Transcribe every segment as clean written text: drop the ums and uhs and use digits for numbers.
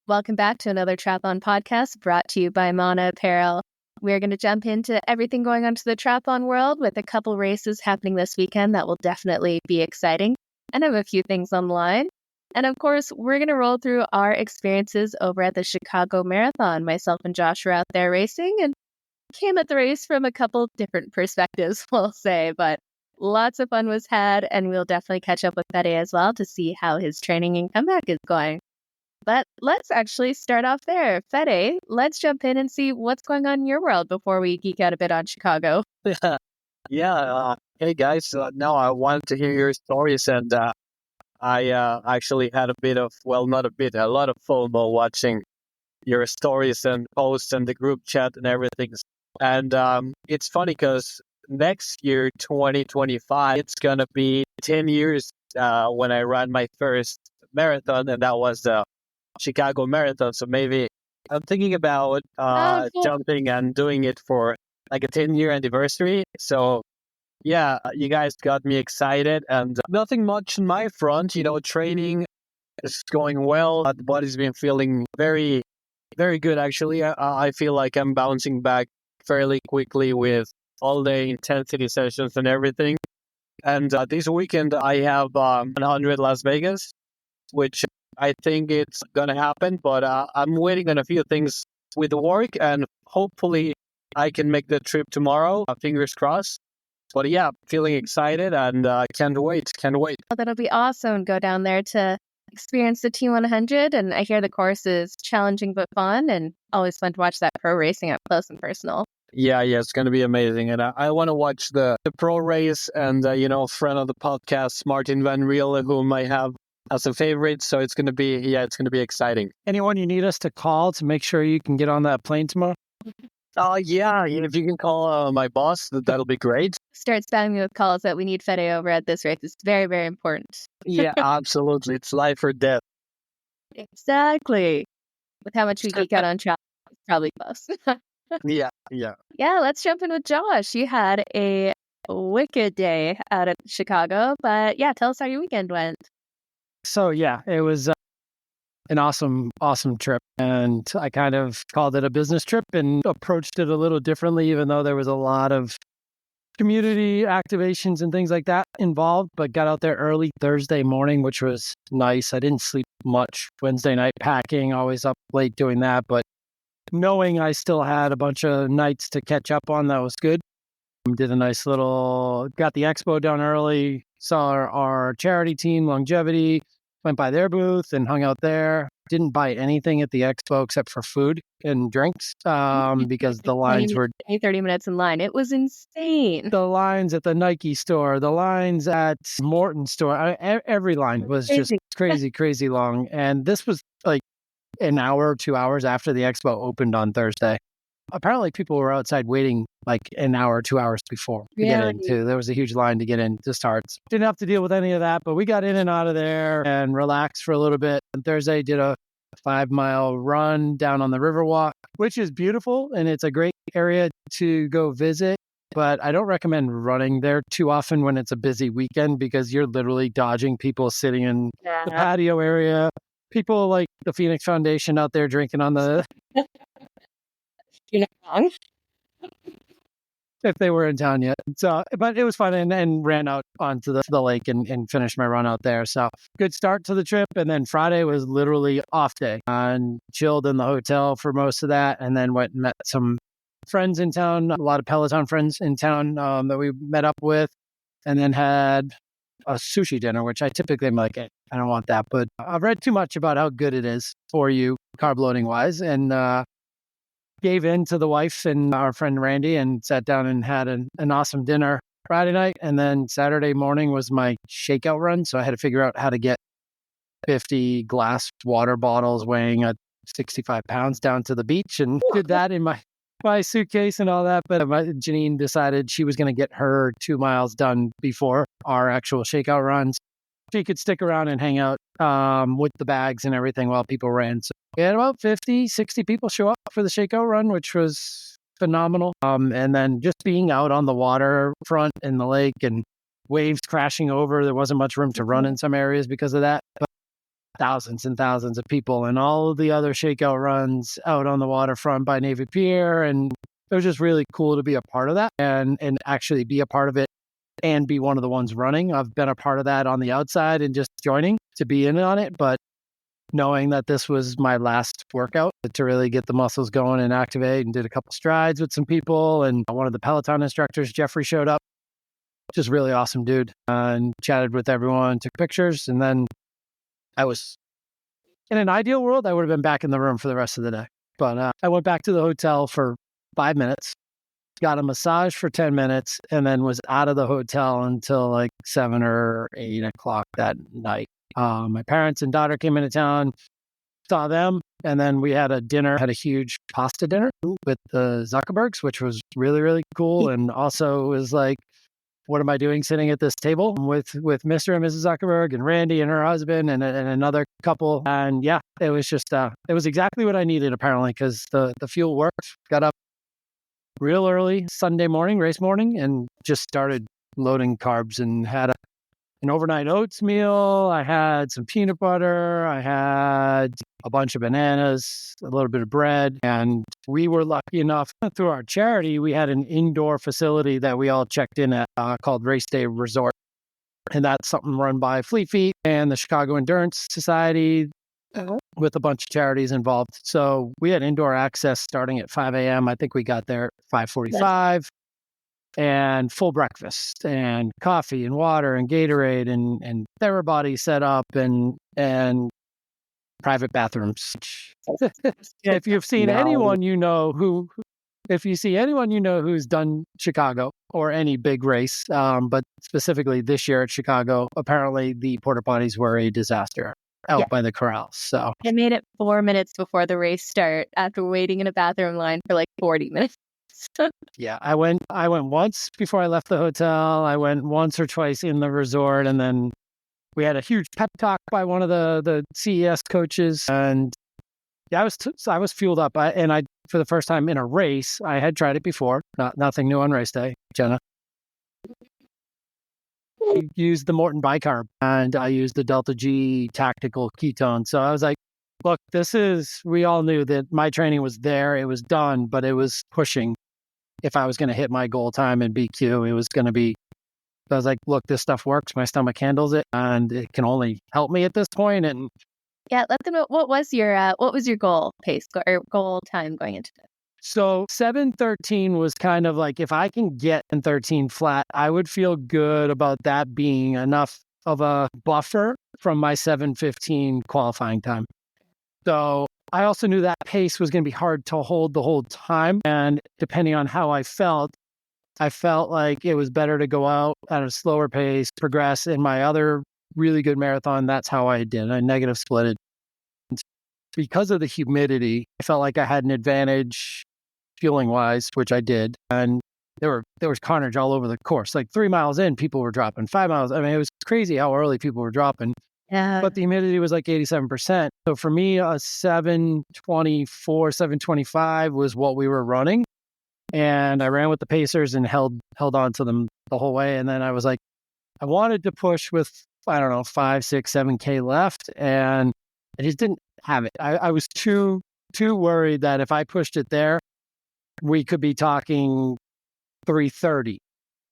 Welcome back to another triathlon podcast brought to you by Mana Apparel. We're going to jump into everything going on to the triathlon world with a couple races happening this weekend that will definitely be exciting and have a few things on the line. And of course, we're going to roll through our experiences over at the Chicago Marathon. Myself and Josh were out there racing and came at the race from a couple different perspectives, we'll say, but lots of fun was had, and we'll definitely catch up with Fede as well to see how his training and comeback is going. But let's actually start off there. Fede, let's jump in and see what's going on in your world before we geek out a bit on Chicago. Hey guys, now I wanted to hear your stories, and I actually had a lot of FOMO watching your stories and posts and the group chat and everything. And it's funny because next year, 2025, it's going to be 10 years when I ran my first marathon, and that was the Chicago Marathon. So maybe I'm thinking about jumping and doing it for like a 10-year anniversary. So yeah, you guys got me excited, and nothing much on my front. Training is going well. The body's been feeling very, very good, actually. I feel like I'm bouncing back fairly quickly with all the intensity sessions and everything. And this weekend, I have 100 Las Vegas, which I think it's going to happen, but I'm waiting on a few things with the work, and hopefully I can make the trip tomorrow. Fingers crossed. But yeah, feeling excited, and can't wait. Oh, that'll be awesome. Go down there to experience the T100, and I hear the course is challenging but fun, and always fun to watch that pro racing up close and personal. Yeah, it's going to be amazing. And I want to watch the pro race, and, friend of the podcast, Martin Van Riel, whom I have as a favorite. So it's going to be exciting. Anyone you need us to call to make sure you can get on that plane tomorrow? If you can call my boss, that'll be great. Start spamming me with calls that we need Fede over at this race. It's very, very important. Yeah, absolutely. It's life or death. Exactly. With how much we geek out on travel, it's probably close. Yeah. Yeah, let's jump in with Josh. You had a wicked day out at Chicago, but yeah, tell us how your weekend went. So yeah, it was an awesome trip, and I kind of called it a business trip and approached it a little differently, even though there was a lot of community activations and things like that involved, but got out there early Thursday morning, which was nice. I didn't sleep much Wednesday night packing, always up late doing that, but knowing I still had a bunch of nights to catch up on, that was good. Did a nice got the expo done early, saw our charity team, Longevity, went by their booth and hung out there. Didn't buy anything at the expo except for food and drinks because the lines were 30 minutes in line. It was insane. The lines at the Nike store, the lines at Morton store, every line was just crazy long. And this was like an hour or 2 hours after the expo opened on Thursday. Apparently people were outside waiting like an hour or 2 hours before to get in too. There was a huge line to get in to start. Didn't have to deal with any of that, but we got in and out of there and relaxed for a little bit. And Thursday did a 5-mile run down on the Riverwalk, which is beautiful. And it's a great area to go visit. But I don't recommend running there too often when it's a busy weekend, because you're literally dodging people sitting in the patio area. People like the Phoenix Foundation out there drinking on the... You're not wrong. If they were in town yet. So, but it was fun, and ran out onto the lake and finished my run out there. So good start to the trip. And then Friday was literally off day, and chilled in the hotel for most of that. And then went and met some friends in town, a lot of Peloton friends in town that we met up with, and then had a sushi dinner, which I typically am like, I don't want that. But I've read too much about how good it is for you carb loading wise. And, gave in to the wife and our friend Randy and sat down and had an awesome dinner Friday night. And then Saturday morning was my shakeout run. So I had to figure out how to get 50 glass water bottles weighing 65 pounds down to the beach, and did that in my suitcase and all that. But Janine decided she was going to get her 2 miles done before our actual shakeout runs. She could stick around and hang out with the bags and everything while people ran. So we had about 50, 60 people show up for the shakeout run, which was phenomenal. And then just being out on the waterfront in the lake and waves crashing over, there wasn't much room to run in some areas because of that. But thousands and thousands of people, and all of the other shakeout runs out on the waterfront by Navy Pier. And it was just really cool to be a part of that and actually be a part of it and be one of the ones running. I've been a part of that on the outside and just joining to be in on it. But knowing that this was my last workout to really get the muscles going and activate, and did a couple strides with some people. And one of the Peloton instructors, Jeffrey, showed up. Just really awesome dude, and chatted with everyone, took pictures. And then I was, in an ideal world, I would have been back in the room for the rest of the day. But I went back to the hotel for 5 minutes, got a massage for 10 minutes, and then was out of the hotel until like 7 or 8 o'clock that night. My parents and daughter came into town, saw them, and then we had a huge pasta dinner with the Zuckerbergs, which was really, really cool. And also was like, what am I doing sitting at this table with Mr. and Mrs. Zuckerberg and Randy and her husband and another couple? And yeah, it was just, it was exactly what I needed apparently, because the fuel worked. Got up real early Sunday morning, race morning, and just started loading carbs, and had an overnight oats meal. I had some peanut butter. I had a bunch of bananas, a little bit of bread. And we were lucky enough through our charity, we had an indoor facility that we all checked in at called Race Day Resort. And that's something run by Fleet Feet and the Chicago Endurance Society with a bunch of charities involved. So we had indoor access starting at 5 a.m. I think we got there at 5:45. And full breakfast and coffee and water and Gatorade and Therabody set up and private bathrooms. If you've seen anyone if you see anyone who's done Chicago or any big race, but specifically this year at Chicago, apparently the porta potties were a disaster out by the corrals. So I made it 4 minutes before the race start after waiting in a bathroom line for like 40 minutes. Yeah, I went once before I left the hotel. I went once or twice in the resort, and then we had a huge pep talk by one of the CES coaches. And yeah, I was fueled up. I for the first time in a race, I had tried it before. Nothing new on race day, Jenna. I used the Morton bicarb, and I used the Delta G tactical ketone. So I was like, look, we all knew that my training was there. It was done, but it was pushing. If I was going to hit my goal time in BQ, it was going to be, I was like, look, this stuff works. My stomach handles it, and it can only help me at this point. And yeah, let them know, what was your goal pace or goal time going into it? So 7:13 was kind of like, if I can get in 13 flat, I would feel good about that being enough of a buffer from my 7:15 qualifying time. So I also knew that pace was going to be hard to hold the whole time. And depending on how I felt like it was better to go out at a slower pace, progress. In my other really good marathon, that's how I did. I negative splitted. Because of the humidity, I felt like I had an advantage fueling wise, which I did. And there was carnage all over the course. Like 3 miles in, people were dropping. 5 miles. I mean, it was crazy how early people were dropping. Yeah. But the humidity was like 87%. So for me, a 7:24, 7:25 was what we were running. And I ran with the pacers and held on to them the whole way. And then I was like, I wanted to push with, I don't know, 5, 6, 7K left. And I just didn't have it. I was too worried that if I pushed it there, we could be talking 3:30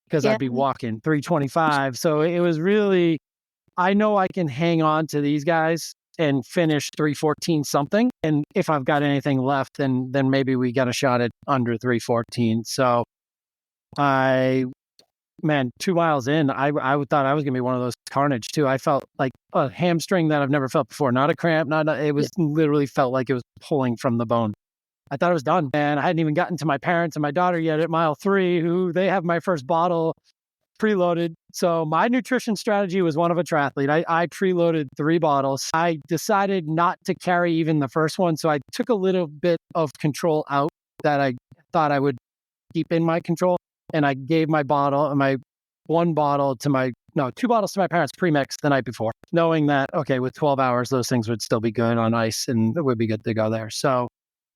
because I'd be walking 3:25. So it was really, I know I can hang on to these guys and finish 3:14 something. And if I've got anything left, then maybe we got a shot at under 3:14. So 2 miles in, I thought I was going to be one of those carnage too. I felt like a hamstring that I've never felt before. Not a cramp, it was literally felt like it was pulling from the bone. I thought it was done. And I hadn't even gotten to my parents and my daughter yet at mile 3, who they have my first bottle preloaded. So my nutrition strategy was one of a triathlete. I preloaded 3 bottles. I decided not to carry even the first one. So I took a little bit of control out that I thought I would keep in my control. And I gave my 2 bottles to my parents pre-mixed the night before, knowing that, okay, with 12 hours, those things would still be good on ice and it would be good to go there. So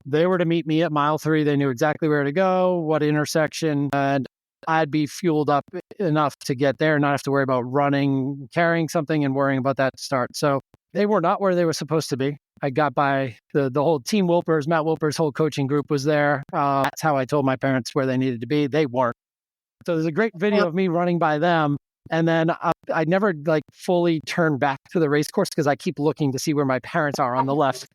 they were to meet me at mile 3. They knew exactly where to go, what intersection, and I'd be fueled up enough to get there, not have to worry about running, carrying something and worrying about that to start. So they were not where they were supposed to be. I got by the whole team Wilpers, Matt Wilpers' whole coaching group was there. That's how I told my parents where they needed to be. They weren't. So there's a great video of me running by them. And then I never like fully turned back to the race course because I keep looking to see where my parents are on the left.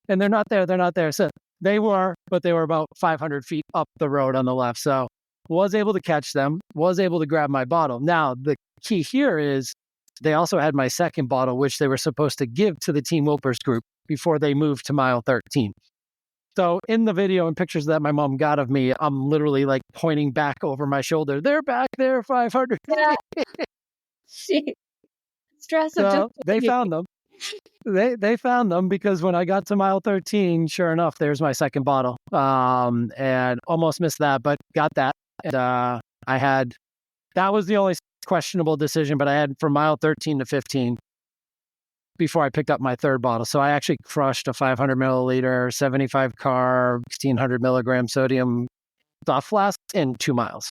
And they're not there. They're not there. So they were, but they were about 500 feet up the road on the left. So was able to catch them, was able to grab my bottle. Now, the key here is they also had my second bottle, which they were supposed to give to the Team Wilpers group before they moved to mile 13. So in the video and pictures that my mom got of me, I'm literally like pointing back over my shoulder. They're back there, 500. Yeah. Stress of So they found them. They found them because when I got to mile 13, sure enough, there's my second bottle. And almost missed that, but got that. And that was the only questionable decision, but I had from mile 13 to 15 before I picked up my third bottle. So I actually crushed a 500 milliliter, 75 carb, 1600 milligram sodium soft flask in 2 miles.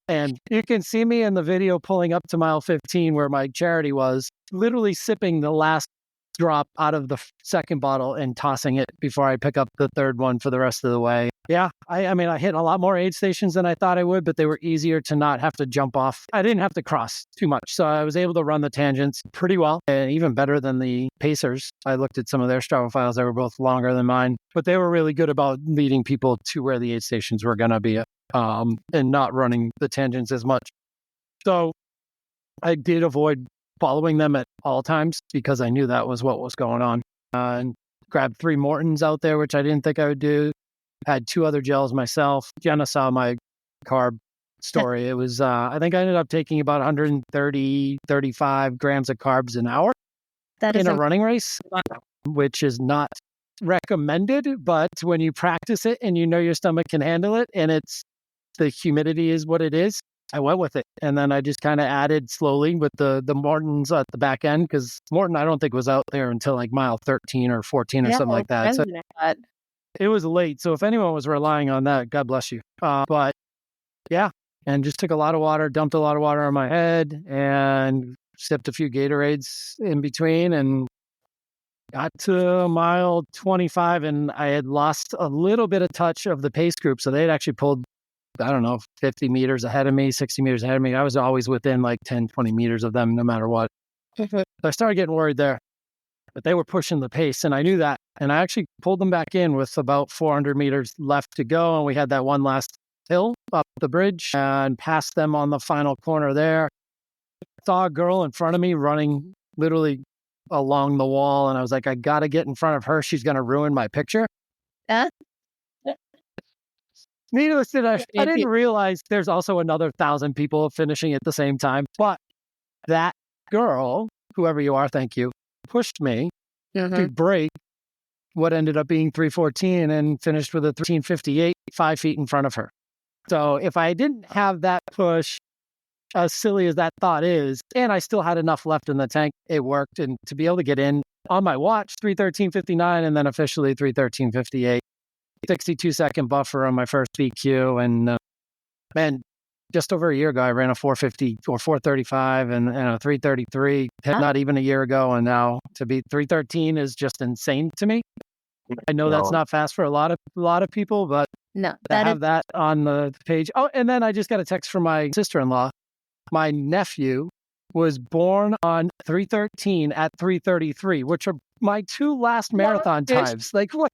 And you can see me in the video pulling up to mile 15 where my charity was, literally sipping the last drop out of the second bottle and tossing it before I pick up the third one for the rest of the way. Yeah, I mean, I hit a lot more aid stations than I thought I would, but they were easier to not have to jump off. I didn't have to cross too much. So I was able to run the tangents pretty well, and even better than the Pacers. I looked at some of their Strava files. They were both longer than mine, but they were really good about leading people to where the aid stations were going to be and not running the tangents as much. So I did avoid following them at all times because I knew that was what was going on. And grabbed 3 Mortons out there, which I didn't think I would do. Had 2 other gels myself. Jenna saw my carb story. It was, I think I ended up taking about 130, 35 grams of carbs an hour in a running race, which is not recommended. But when you practice it and you know your stomach can handle it and the humidity is what it is, I went with it. And then I just kind of added slowly with the Mortons at the back end because Morton, I don't think was out there until like mile 13 or 14 or something like that. So it was late. So if anyone was relying on that, God bless you. But yeah, and just took a lot of water, dumped a lot of water on my head and sipped a few Gatorades in between and got to mile 25 and I had lost a little bit of touch of the pace group. So they had actually pulled, I don't know, 50 meters ahead of me, 60 meters ahead of me. I was always within like 10, 20 meters of them, no matter what. So I started getting worried there, but they were pushing the pace and I knew that. And I actually pulled them back in with about 400 meters left to go. And we had that one last hill up the bridge and passed them on the final corner there. Saw a girl in front of me running literally along the wall. And I was like, I got to get in front of her. She's going to ruin my picture. Needless to say, I didn't realize there's also another 1,000 people finishing at the same time. But that girl, whoever you are, thank you, pushed me to break what ended up being 3:14 and finished with a 13:58, 5 feet in front of her. So if I didn't have that push, as silly as that thought is, and I still had enough left in the tank, it worked. And to be able to get in on my watch, 3:13:59, and then officially 3:13:58. 62-second buffer on my first BQ. And man, just over a year ago, I ran a 450 or 435 and a 333, not even a year ago. And now to be 313 is just insane to me. I know that's not fast for a lot of people, but no, that on the page. Oh, and then I just got a text from my sister-in-law. My nephew was born on 313 at 333, which are my 2 last marathon times. Like what?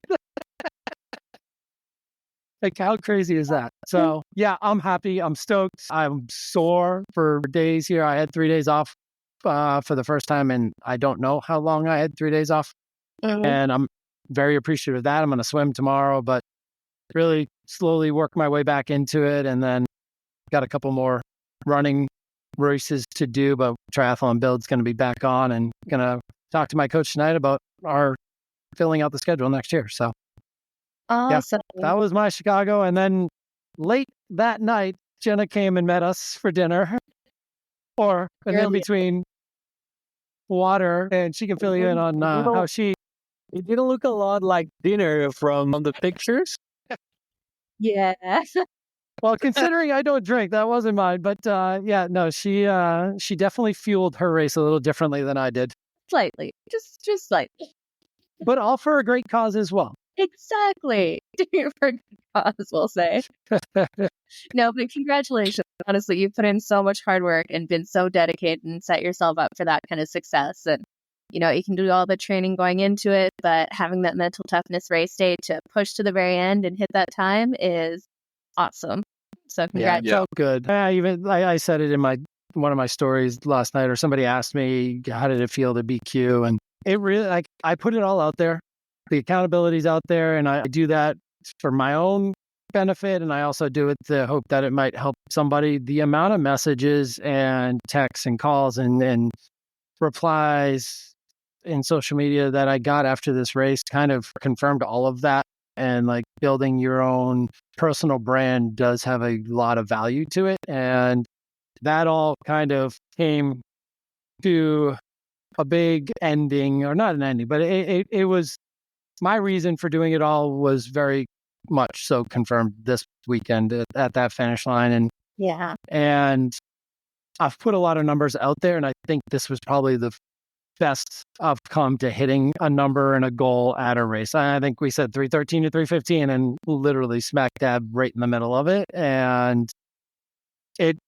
Like, how crazy is that? So, yeah, I'm happy. I'm stoked. I'm sore for days here. I had 3 days off for the first time, and I don't know how long I had 3 days off. And I'm very appreciative of that. I'm going to swim tomorrow, but really slowly work my way back into it. And then got a couple more running races to do, but triathlon build's going to be back on and going to talk to my coach tonight about our filling out the schedule next year. So. Awesome. Yeah, that was my Chicago. And then late that night, Jenna came and met us for dinner. And in between water, and she can fill you in on how she... It didn't look a lot like dinner from the pictures. Yeah. Well, considering I don't drink, that wasn't mine. But yeah, no, she definitely fueled her race a little differently than I did. slightly, just slightly. But all for a great cause as well. Exactly. For a good cause, we'll say. No, but congratulations. Honestly, you've put in so much hard work and been so dedicated and set yourself up for that kind of success. And, you can do all the training going into it, but having that mental toughness race day to push to the very end and hit that time is awesome. So congrats. Yeah, it felt good. I said it in one of my stories last night, or somebody asked me, how did it feel to BQ? And it really, I put it all out there. The accountability's out there, and I do that for my own benefit, and I also do it to hope that it might help somebody. The amount of messages and texts and calls and replies in social media that I got after this race kind of confirmed all of that. And like building your own personal brand does have a lot of value to it. And that all kind of came to a big ending, or not an ending, but it was my reason for doing it all was very much so confirmed this weekend at that finish line. And I've put a lot of numbers out there, and I think this was probably the best I've come to hitting a number and a goal at a race. I think we said 313 to 315 and literally smack dab right in the middle of it. And it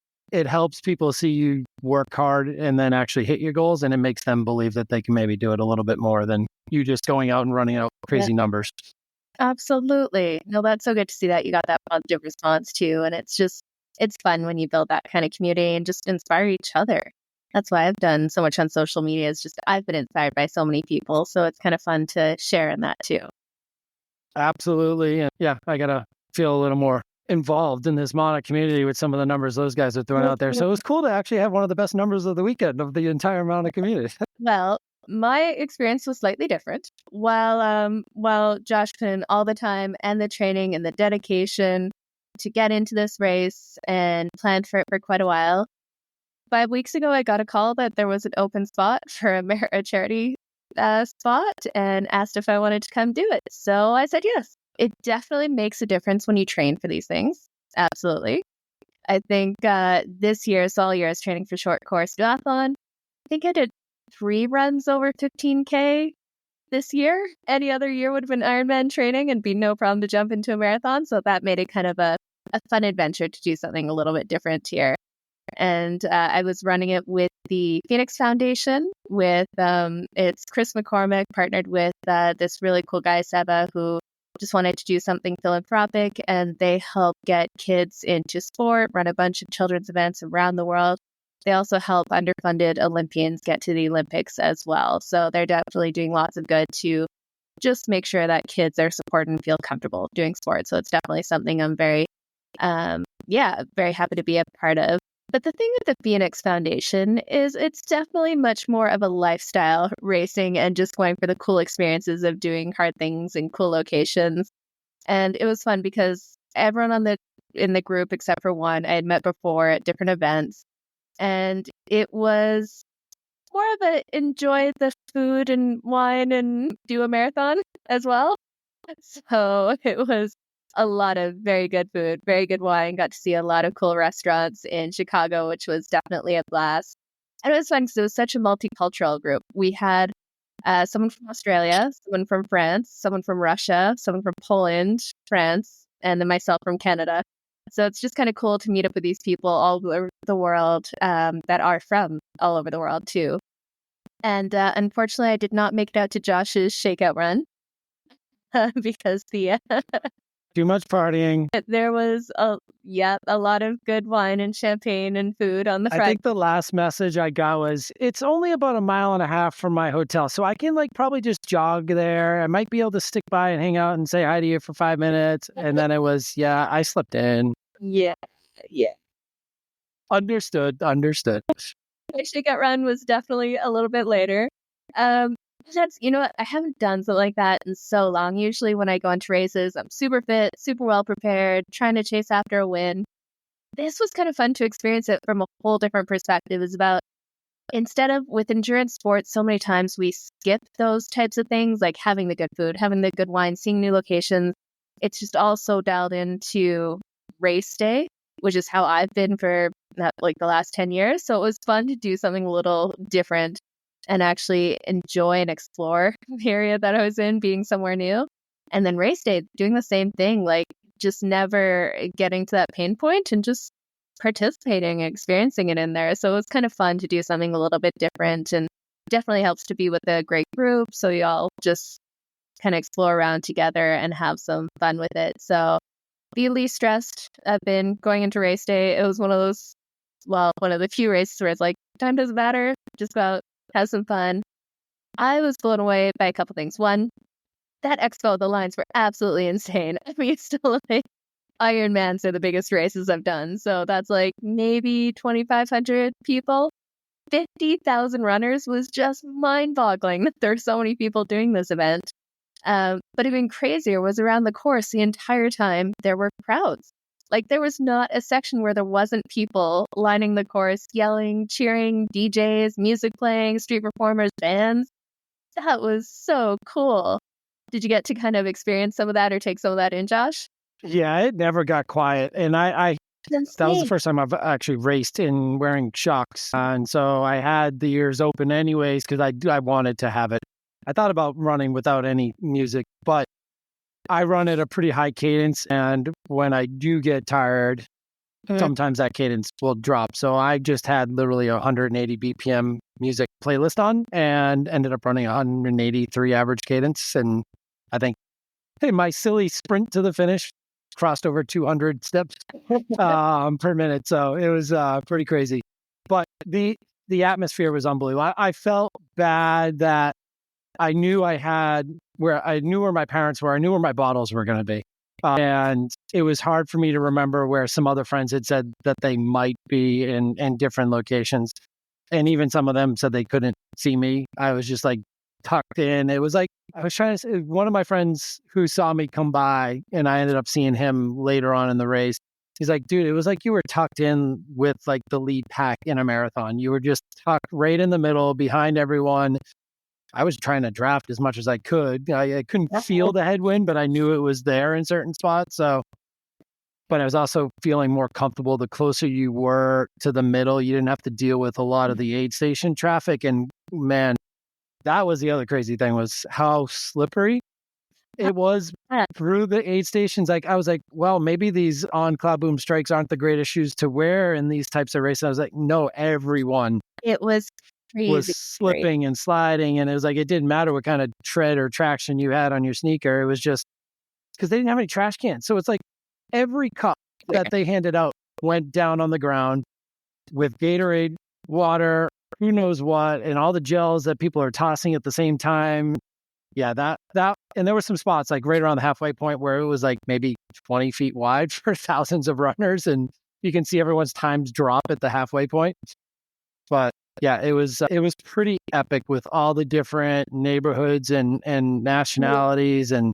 helps people see you work hard and then actually hit your goals, and it makes them believe that they can maybe do it a little bit more than you just going out and running out crazy numbers. Absolutely. No, that's so good to see that you got that positive response too. And it's fun when you build that kind of community and just inspire each other. That's why I've done so much on social media. It's just I've been inspired by so many people. So it's kind of fun to share in that too. Absolutely. And yeah, I got to feel a little more involved in this Mana community with some of the numbers those guys are throwing out there. So it was cool to actually have one of the best numbers of the weekend of the entire Mana community. Well, my experience was slightly different. While Josh put in all the time and the training and the dedication to get into this race and planned for it for quite a while, 5 weeks ago, I got a call that there was an open spot for a charity spot and asked if I wanted to come do it. So I said yes. It definitely makes a difference when you train for these things. Absolutely. I think this year, all year, I was training for short course duathlon. I think I did 3 runs over 15K this year. Any other year would have been Ironman training and be no problem to jump into a marathon. So that made it kind of a fun adventure to do something a little bit different here. And I was running it with the Phoenix Foundation with it's Chris McCormick partnered with this really cool guy, Seba, who just wanted to do something philanthropic, and they help get kids into sport, run a bunch of children's events around the world. They also help underfunded Olympians get to the Olympics as well. So they're definitely doing lots of good to just make sure that kids are supported and feel comfortable doing sports. So it's definitely something I'm very happy to be a part of. But the thing with the Phoenix Foundation is it's definitely much more of a lifestyle racing and just going for the cool experiences of doing hard things in cool locations. And it was fun because everyone in the group, except for one, I had met before at different events. And it was more of a enjoy the food and wine and do a marathon as well. So it was a lot of very good food, very good wine. Got to see a lot of cool restaurants in Chicago, which was definitely a blast. And it was fun because it was such a multicultural group. We had someone from Australia, someone from France, someone from Russia, someone from Poland, France, and then myself from Canada. So it's just kind of cool to meet up with these people all over the world that are from all over the world too. And unfortunately, I did not make it out to Josh's shakeout run because too much partying. There was a lot of good wine and champagne and food on the front. I think the last message I got was, it's only about 1.5 miles from my hotel, so I can probably just jog there. I might be able to stick by and hang out and say hi to you for 5 minutes. And then it was, I slipped in. Yeah. Understood. My shakeout run was definitely a little bit later. That's, what, I haven't done something like that in so long. Usually when I go into races, I'm super fit, super well prepared, trying to chase after a win. This was kind of fun to experience it from a whole different perspective. It's about, instead of with endurance sports, so many times we skip those types of things, like having the good food, having the good wine, seeing new locations. It's just all so dialed into race day, which is how I've been for the last 10 years. So it was fun to do something a little different and actually enjoy and explore the area that I was in, being somewhere new. And then race day, doing the same thing, like just never getting to that pain point and just participating and experiencing it in there. So it was kind of fun to do something a little bit different, and definitely helps to be with a great group. So you all just kind of explore around together and have some fun with it. So be least stressed. I've been going into race day. It was one of the few races where it's like, time doesn't matter. Just go out, have some fun. I was blown away by a couple things. One, that expo, the lines were absolutely insane. I mean, still like Ironmans are the biggest races I've done. So that's like maybe 2,500 people. 50,000 runners was just mind-boggling that there's so many people doing this event. But even crazier was around the course the entire time there were crowds. Like there was not a section where there wasn't people lining the course, yelling, cheering, DJs, music playing, street performers, bands. That was so cool. Did you get to kind of experience some of that or take some of that in, Josh? Yeah, it never got quiet. And that was the first time I've actually raced in wearing shocks. And so I had the ears open anyways because I wanted to have it. I thought about running without any music, but I run at a pretty high cadence. And when I do get tired, sometimes that cadence will drop. So I just had literally 180 BPM music playlist on and ended up running 183 average cadence. And I think my silly sprint to the finish crossed over 200 steps per minute. So it was pretty crazy. But the atmosphere was unbelievable. I felt bad that I knew where my parents were. I knew where my bottles were going to be. And it was hard for me to remember where some other friends had said that they might be in different locations. And even some of them said they couldn't see me. I was just like tucked in. It was like, I was trying to say, one of my friends who saw me come by and I ended up seeing him later on in the race. He's like, dude, it was like you were tucked in with like the lead pack in a marathon. You were just tucked right in the middle behind everyone. I was trying to draft as much as I could. I couldn't feel the headwind, but I knew it was there in certain spots. So, but I was also feeling more comfortable the closer you were to the middle. You didn't have to deal with a lot of the aid station traffic. And man, that was the other crazy thing, was how slippery it was through the aid stations. Like I was like, well, maybe these on Cloud Boom strikes aren't the greatest shoes to wear in these types of races. I was like, no, everyone It was crazy. Was slipping and sliding, and it was like it didn't matter what kind of tread or traction you had on your sneaker. It was just because they didn't have any trash cans. So it's like every cup that they handed out went down on the ground with Gatorade, water, who knows what, and all the gels that people are tossing at the same time. Yeah, that, and there were some spots like right around the halfway point where it was like maybe 20 feet wide for thousands of runners, and you can see everyone's times drop at the halfway point. But yeah, it was pretty epic with all the different neighborhoods and nationalities and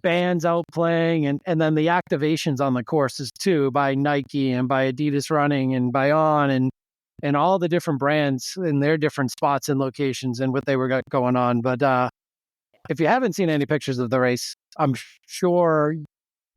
bands out playing, and then the activations on the courses too, by Nike and by Adidas Running and by On and all the different brands in their different spots and locations and what they were going on. But if you haven't seen any pictures of the race, I'm sure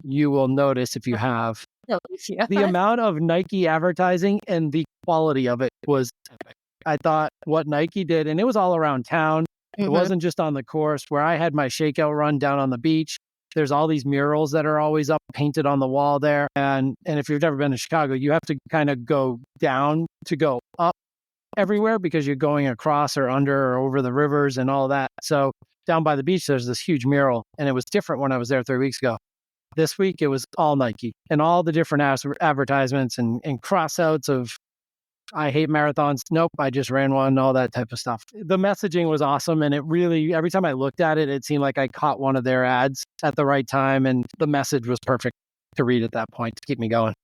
you will notice if you have. The amount of Nike advertising and the quality of it was epic. I thought what Nike did, and it was all around town. It wasn't just on the course where I had my shakeout run down on the beach. There's all these murals that are always up painted on the wall there. And if you've never been to Chicago, you have to kind of go down to go up everywhere because you're going across or under or over the rivers and all that. So down by the beach, there's this huge mural, and it was different when I was there 3 weeks ago. This week, it was all Nike and all the different advertisements and cross-outs of, I hate marathons. Nope, I just ran one, all that type of stuff. The messaging was awesome. And it really, every time I looked at it, it seemed like I caught one of their ads at the right time. And the message was perfect to read at that point to keep me going.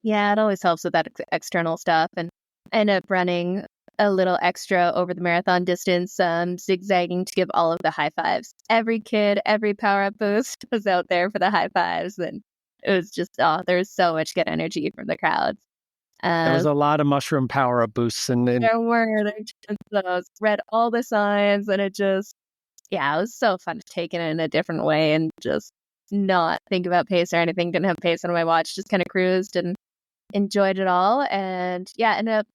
Yeah, it always helps with that external stuff. And I ended up running a little extra over the marathon distance, zigzagging to give all of the high fives. Every kid, every power-up boost was out there for the high fives. And it was just, there was so much good energy from the crowds. There was a lot of mushroom power-up boosts. And there were. I read all the signs, and it just, it was so fun to take it in a different way and just not think about pace or anything. Didn't have pace on my watch, just kind of cruised and enjoyed it all. And ended up,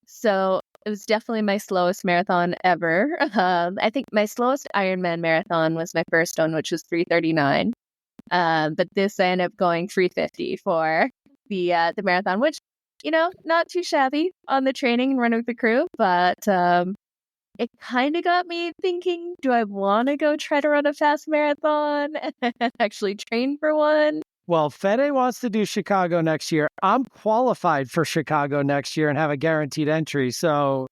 so it was definitely my slowest marathon ever. I think my slowest Ironman marathon was my first one, which was 3:39. But this I ended up going 3:50 for the marathon, which, not too shabby on the training and running with the crew, but it kind of got me thinking, do I want to go try to run a fast marathon and actually train for one? Well, Fede wants to do Chicago next year. I'm qualified for Chicago next year and have a guaranteed entry. So,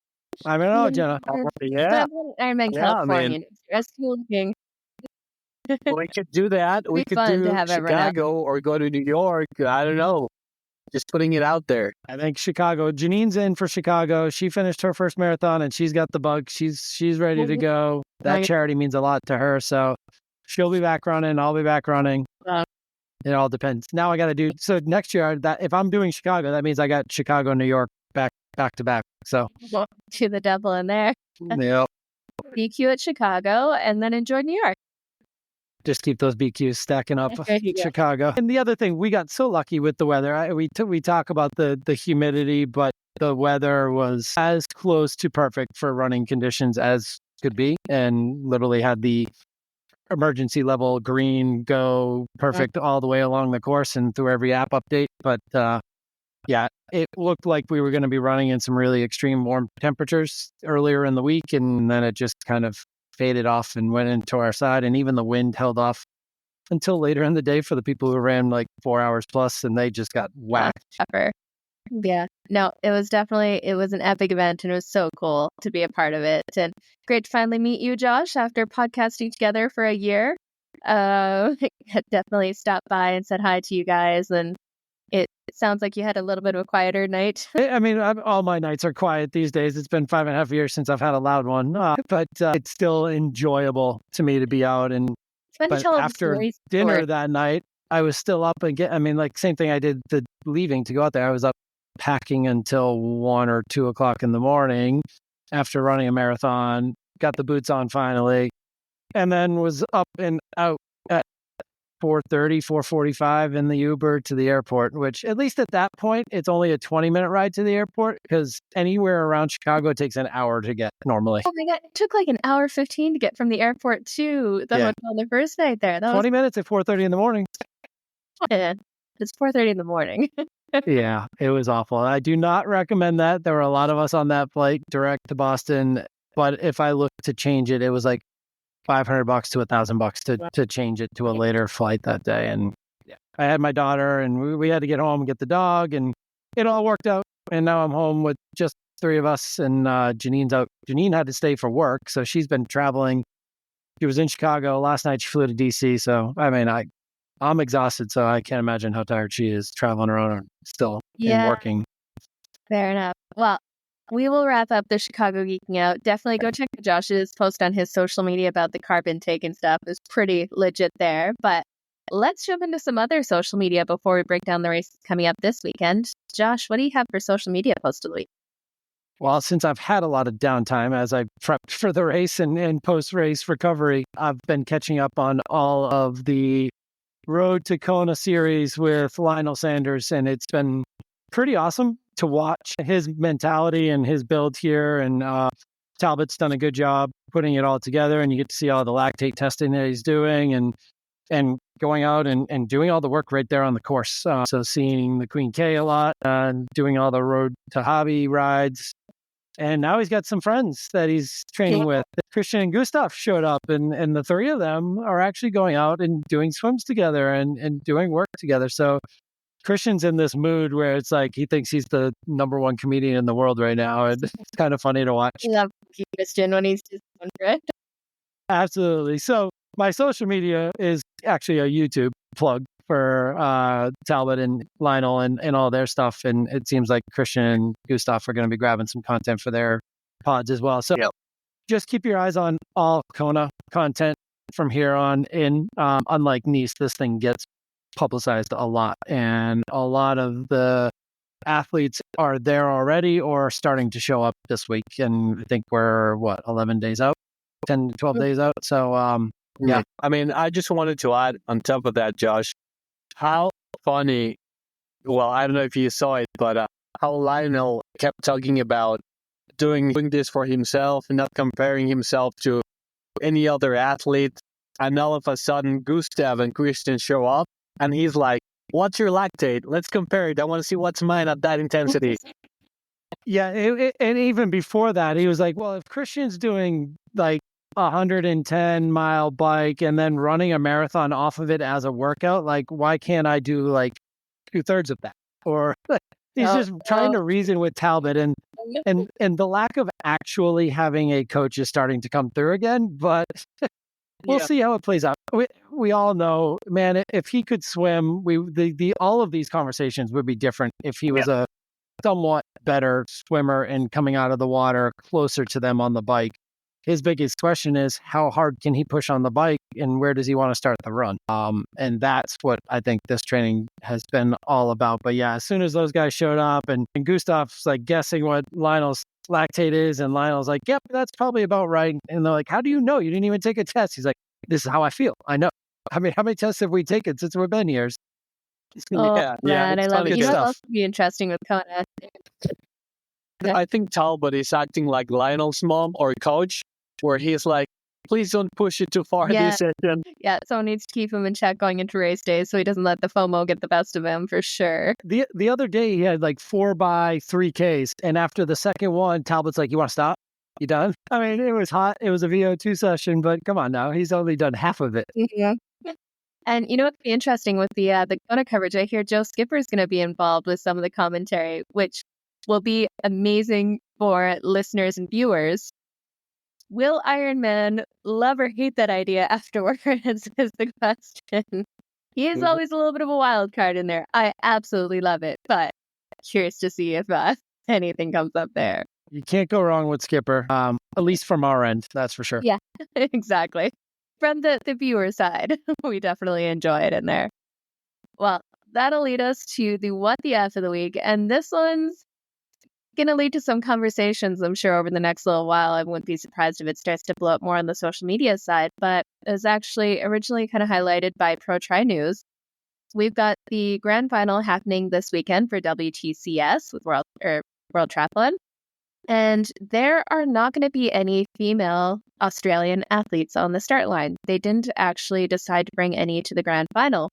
I don't know, Jenna. Yeah. Ironman Yeah, I California. mean, That's cool looking. we could do that. We could fun to do have everyone out. Chicago or go to New York. I don't know. Just putting it out there. I think Chicago. Janine's in for Chicago. She finished her first marathon and she's got the bug. She's ready to go. That charity means a lot to her. So she'll be back running. I'll be back running. It all depends. Now I got to do so next year. That if I'm doing Chicago, that means I got Chicago, New York back to back. So to the devil in there. Yep. BQ at Chicago and then enjoy New York. Just keep those BQs stacking up. There you go. Chicago. And the other thing, we got so lucky with the weather. We talk about the humidity, but the weather was as close to perfect for running conditions as could be, and literally had the emergency level green go perfect all the way along the course and through every app update. But yeah, it looked like we were going to be running in some really extreme warm temperatures earlier in the week, and then it just kind of faded off and went into our side, and even the wind held off until later in the day for the people who ran like 4 hours plus, and they just got whacked. Yeah, no, it was an epic event, and it was so cool to be a part of it, and great to finally meet you, Josh, after podcasting together for a year. Definitely stopped by and said hi to you guys, and it sounds like you had a little bit of a quieter night. I mean, all my nights are quiet these days. It's been 5.5 years since I've had a loud one, but it's still enjoyable to me to be out. And but after dinner that night, I was still up and same thing I did the leaving to go out there. I was up packing until 1 or 2 o'clock in the morning after running a marathon, got the boots on finally, and then was up and out at 4:30, 4:45 in the Uber to the airport, which at least at that point, it's only a 20-minute ride to the airport, because anywhere around Chicago takes an hour to get normally. Oh my God, it took like an hour 15 to get from the airport to the hotel the first night there. 20 minutes at 4:30 in the morning. Yeah, it's 4:30 in the morning. Yeah, it was awful. I do not recommend that. There were a lot of us on that flight direct to Boston, but if I looked to change it, it was like $500 to $1,000 to change it to a later flight that day. And I had my daughter, and we had to get home and get the dog, and it all worked out. And now I'm home with just 3 of us, and Janine's out. Janine had to stay for work, so she's been traveling. She was in Chicago last night. She flew to DC. So I'm exhausted, so I can't imagine how tired she is traveling around still and working. Fair enough. Well, we will wrap up the Chicago Geeking Out. Definitely go check out Josh's post on his social media about the carb intake and stuff. It's pretty legit there. But let's jump into some other social media before we break down the races coming up this weekend. Josh, what do you have for social media post of the week? Well, since I've had a lot of downtime as I prepped for the race and post-race recovery, I've been catching up on all of the Road to Kona series with Lionel Sanders, and it's been pretty awesome to watch his mentality and his build here. And Talbot's done a good job putting it all together, and you get to see all the lactate testing that he's doing and going out and doing all the work right there on the course. So seeing the Queen K a lot and doing all the Road to Hobby rides. And now he's got some friends that he's training with. Christian and Gustav showed up, and the 3 of them are actually going out and doing swims together and doing work together. So Christian's in this mood where it's like he thinks he's the #1 comedian in the world right now. And it's kind of funny to watch. I love Christian when he's just on for it. Absolutely. So my social media is actually a YouTube plug for Talbot and Lionel and all their stuff. And it seems like Christian and Gustav are going to be grabbing some content for their pods as well. So just keep your eyes on all Kona content from here on in. Unlike Nice, this thing gets publicized a lot, and a lot of the athletes are there already or starting to show up this week. And I think we're 11 days out, 10 to 12 days out. So I mean, I just wanted to add on top of that, Josh, how funny, well, I don't know if you saw it, but how Lionel kept talking about doing this for himself and not comparing himself to any other athlete. And all of a sudden, Gustav and Christian show up, and he's like, "What's your lactate? Let's compare it. I want to see what's mine at that intensity." Yeah, and even before that, he was like, well, if Christian's doing like 110-mile bike and then running a marathon off of it as a workout, like, why can't I do like 2/3 of that? Or he's just trying to reason with Talbot, and the lack of actually having a coach is starting to come through again, but we'll see how it plays out. We all know, man, if he could swim, all of these conversations would be different if he was a somewhat better swimmer and coming out of the water closer to them on the bike. His biggest question is, how hard can he push on the bike, and where does he want to start the run? And that's what I think this training has been all about. But yeah, as soon as those guys showed up and Gustav's like guessing what Lionel's lactate is, and Lionel's like, yep, that's probably about right. And they're like, how do you know? You didn't even take a test. He's like, this is how I feel. I know. I mean, how many tests have we taken since we've been here? Man, I love it. You know what else would be interesting with Kona? I think Talbot is acting like Lionel's mom or coach, where he's like, please don't push it too far this session. Yeah, someone needs to keep him in check going into race day so he doesn't let the FOMO get the best of him, for sure. The other day, he had like 4x3Ks, and after the second one, Talbot's like, you want to stop? You done? I mean, it was hot. It was a VO2 session, but come on now. He's only done half of it. Yeah. And you know what's be interesting with the Kona coverage? I hear Joe Skipper is going to be involved with some of the commentary, which will be amazing for listeners and viewers. Will Ironman love or hate that idea afterwards is the question. He is always a little bit of a wild card in there. I absolutely love it, but curious to see if anything comes up there. You can't go wrong with Skipper, at least from our end, that's for sure. Yeah, exactly. From the viewer side, we definitely enjoy it in there. Well, that'll lead us to the What the F of the week. And this one's going to lead to some conversations, I'm sure, over the next little while. I wouldn't be surprised if it starts to blow up more on the social media side. But it was actually originally kind of highlighted by Pro Tri News. We've got the Grand Final happening this weekend for WTCS with World Triathlon. And there are not going to be any female Australian athletes on the start line. They didn't actually decide to bring any to the Grand Final.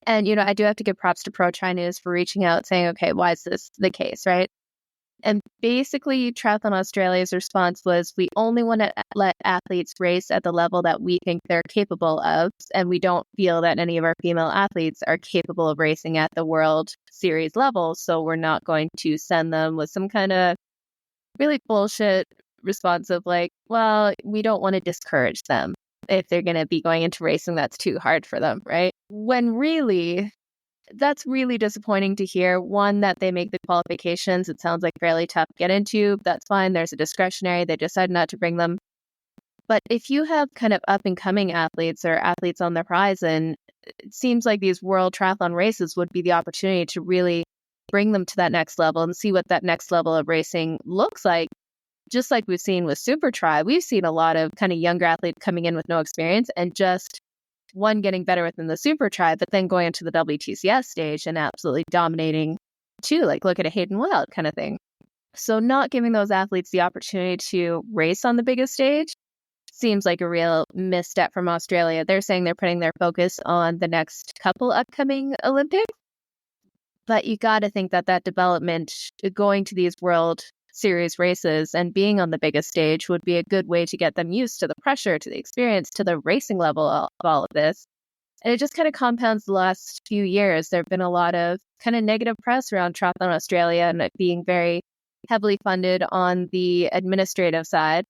And, I do have to give props to Pro Tri News for reaching out saying, okay, why is this the case, right? And basically, Triathlon Australia's response was, we only want to let athletes race at the level that we think they're capable of. And we don't feel that any of our female athletes are capable of racing at the World Series level. So we're not going to send them with some kind of really bullshit response of like, well, we don't want to discourage them if they're going to be going into racing that's too hard for them, right? When really, that's really disappointing to hear. One, that they make the qualifications, it sounds like fairly tough to get into. That's fine. There's a discretionary. They decide not to bring them. But if you have kind of up and coming athletes or athletes on the horizon, it seems like these World Triathlon races would be the opportunity to really bring them to that next level and see what that next level of racing looks like. Just like we've seen with Super Tri, we've seen a lot of kind of younger athletes coming in with no experience and just one getting better within the Super Tri, but then going into the WTCS stage and absolutely dominating too. Like look at a Hayden Wild kind of thing. So not giving those athletes the opportunity to race on the biggest stage seems like a real misstep from Australia. They're saying they're putting their focus on the next couple upcoming Olympics. But you got to think that development, going to these World Series races and being on the biggest stage would be a good way to get them used to the pressure, to the experience, to the racing level of all of this. And it just kind of compounds the last few years. There have been a lot of kind of negative press around Triathlon Australia and it being very heavily funded on the administrative side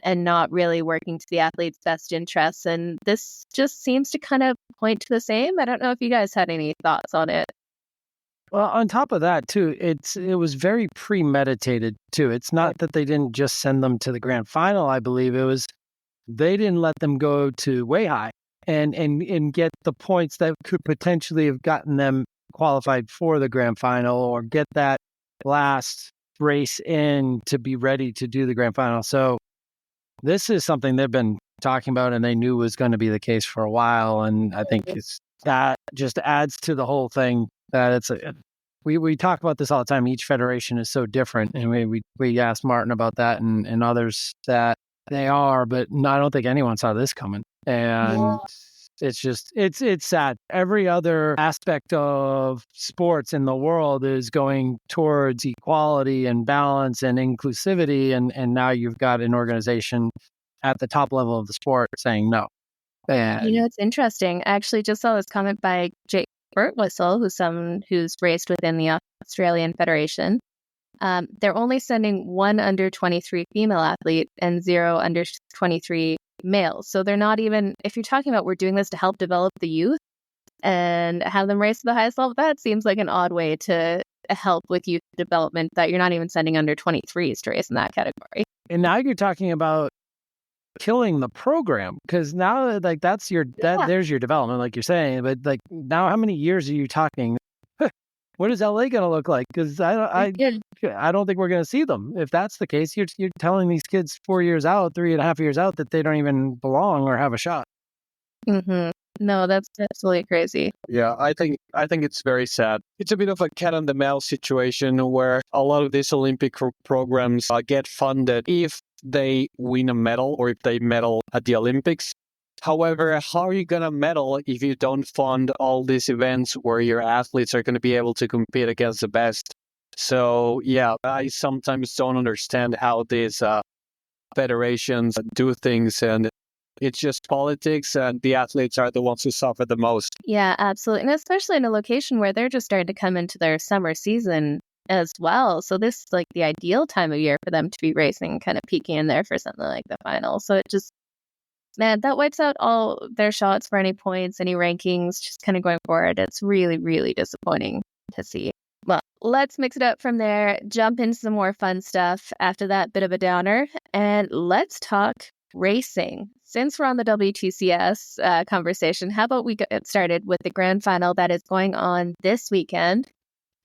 and not really working to the athlete's best interests. And this just seems to kind of point to the same. I don't know if you guys had any thoughts on it. Well, on top of that, too, it was very premeditated, too. It's not that they didn't just send them to the Grand Final, I believe. It was they didn't let them go to way high and get the points that could potentially have gotten them qualified for the Grand Final or get that last race in to be ready to do the Grand Final. So this is something they've been talking about and they knew was going to be the case for a while. And I think that just adds to the whole thing that we talk about this all the time. Each federation is so different, and we asked Martin about that and others that they are, but I don't think anyone saw this coming. And it's just it's sad. Every other aspect of sports in the world is going towards equality and balance and inclusivity, and now you've got an organization at the top level of the sport saying no. And it's interesting. I actually just saw this comment by Jake Birtwhistle, who's someone who's raced within the Australian Federation. They're only sending one under 23 female athlete and 0 under 23 males. So they're not even, if you're talking about we're doing this to help develop the youth and have them race to the highest level, that seems like an odd way to help with youth development, that you're not even sending under 23s to race in that category. And now you're talking about killing the program, because now like there's your development, like you're saying, but like now how many years are you talking? What is LA going to look like? Because I don't think we're going to see them. If that's the case, you're telling these kids 4 years out, 3.5 years out, that they don't even belong or have a shot. Mm-hmm. No, that's absolutely crazy. Yeah, I think it's very sad. It's a bit of a cat and the mouse situation where a lot of these Olympic programs get funded if they win a medal or if they medal at the Olympics. However, how are you going to medal if you don't fund all these events where your athletes are going to be able to compete against the best? So, yeah, I sometimes don't understand how these federations do things, and it's just politics, and the athletes are the ones who suffer the most. Yeah, absolutely. And especially in a location where they're just starting to come into their summer season as well. So this is like the ideal time of year for them to be racing, kind of peaking in there for something like the final. So it just, man, that wipes out all their shots for any points, any rankings, just kind of going forward. It's really, really disappointing to see. Well, let's mix it up from there, jump into some more fun stuff after that bit of a downer, and let's talk racing. Since we're on the WTCS conversation, how about we get started with the grand final that is going on this weekend?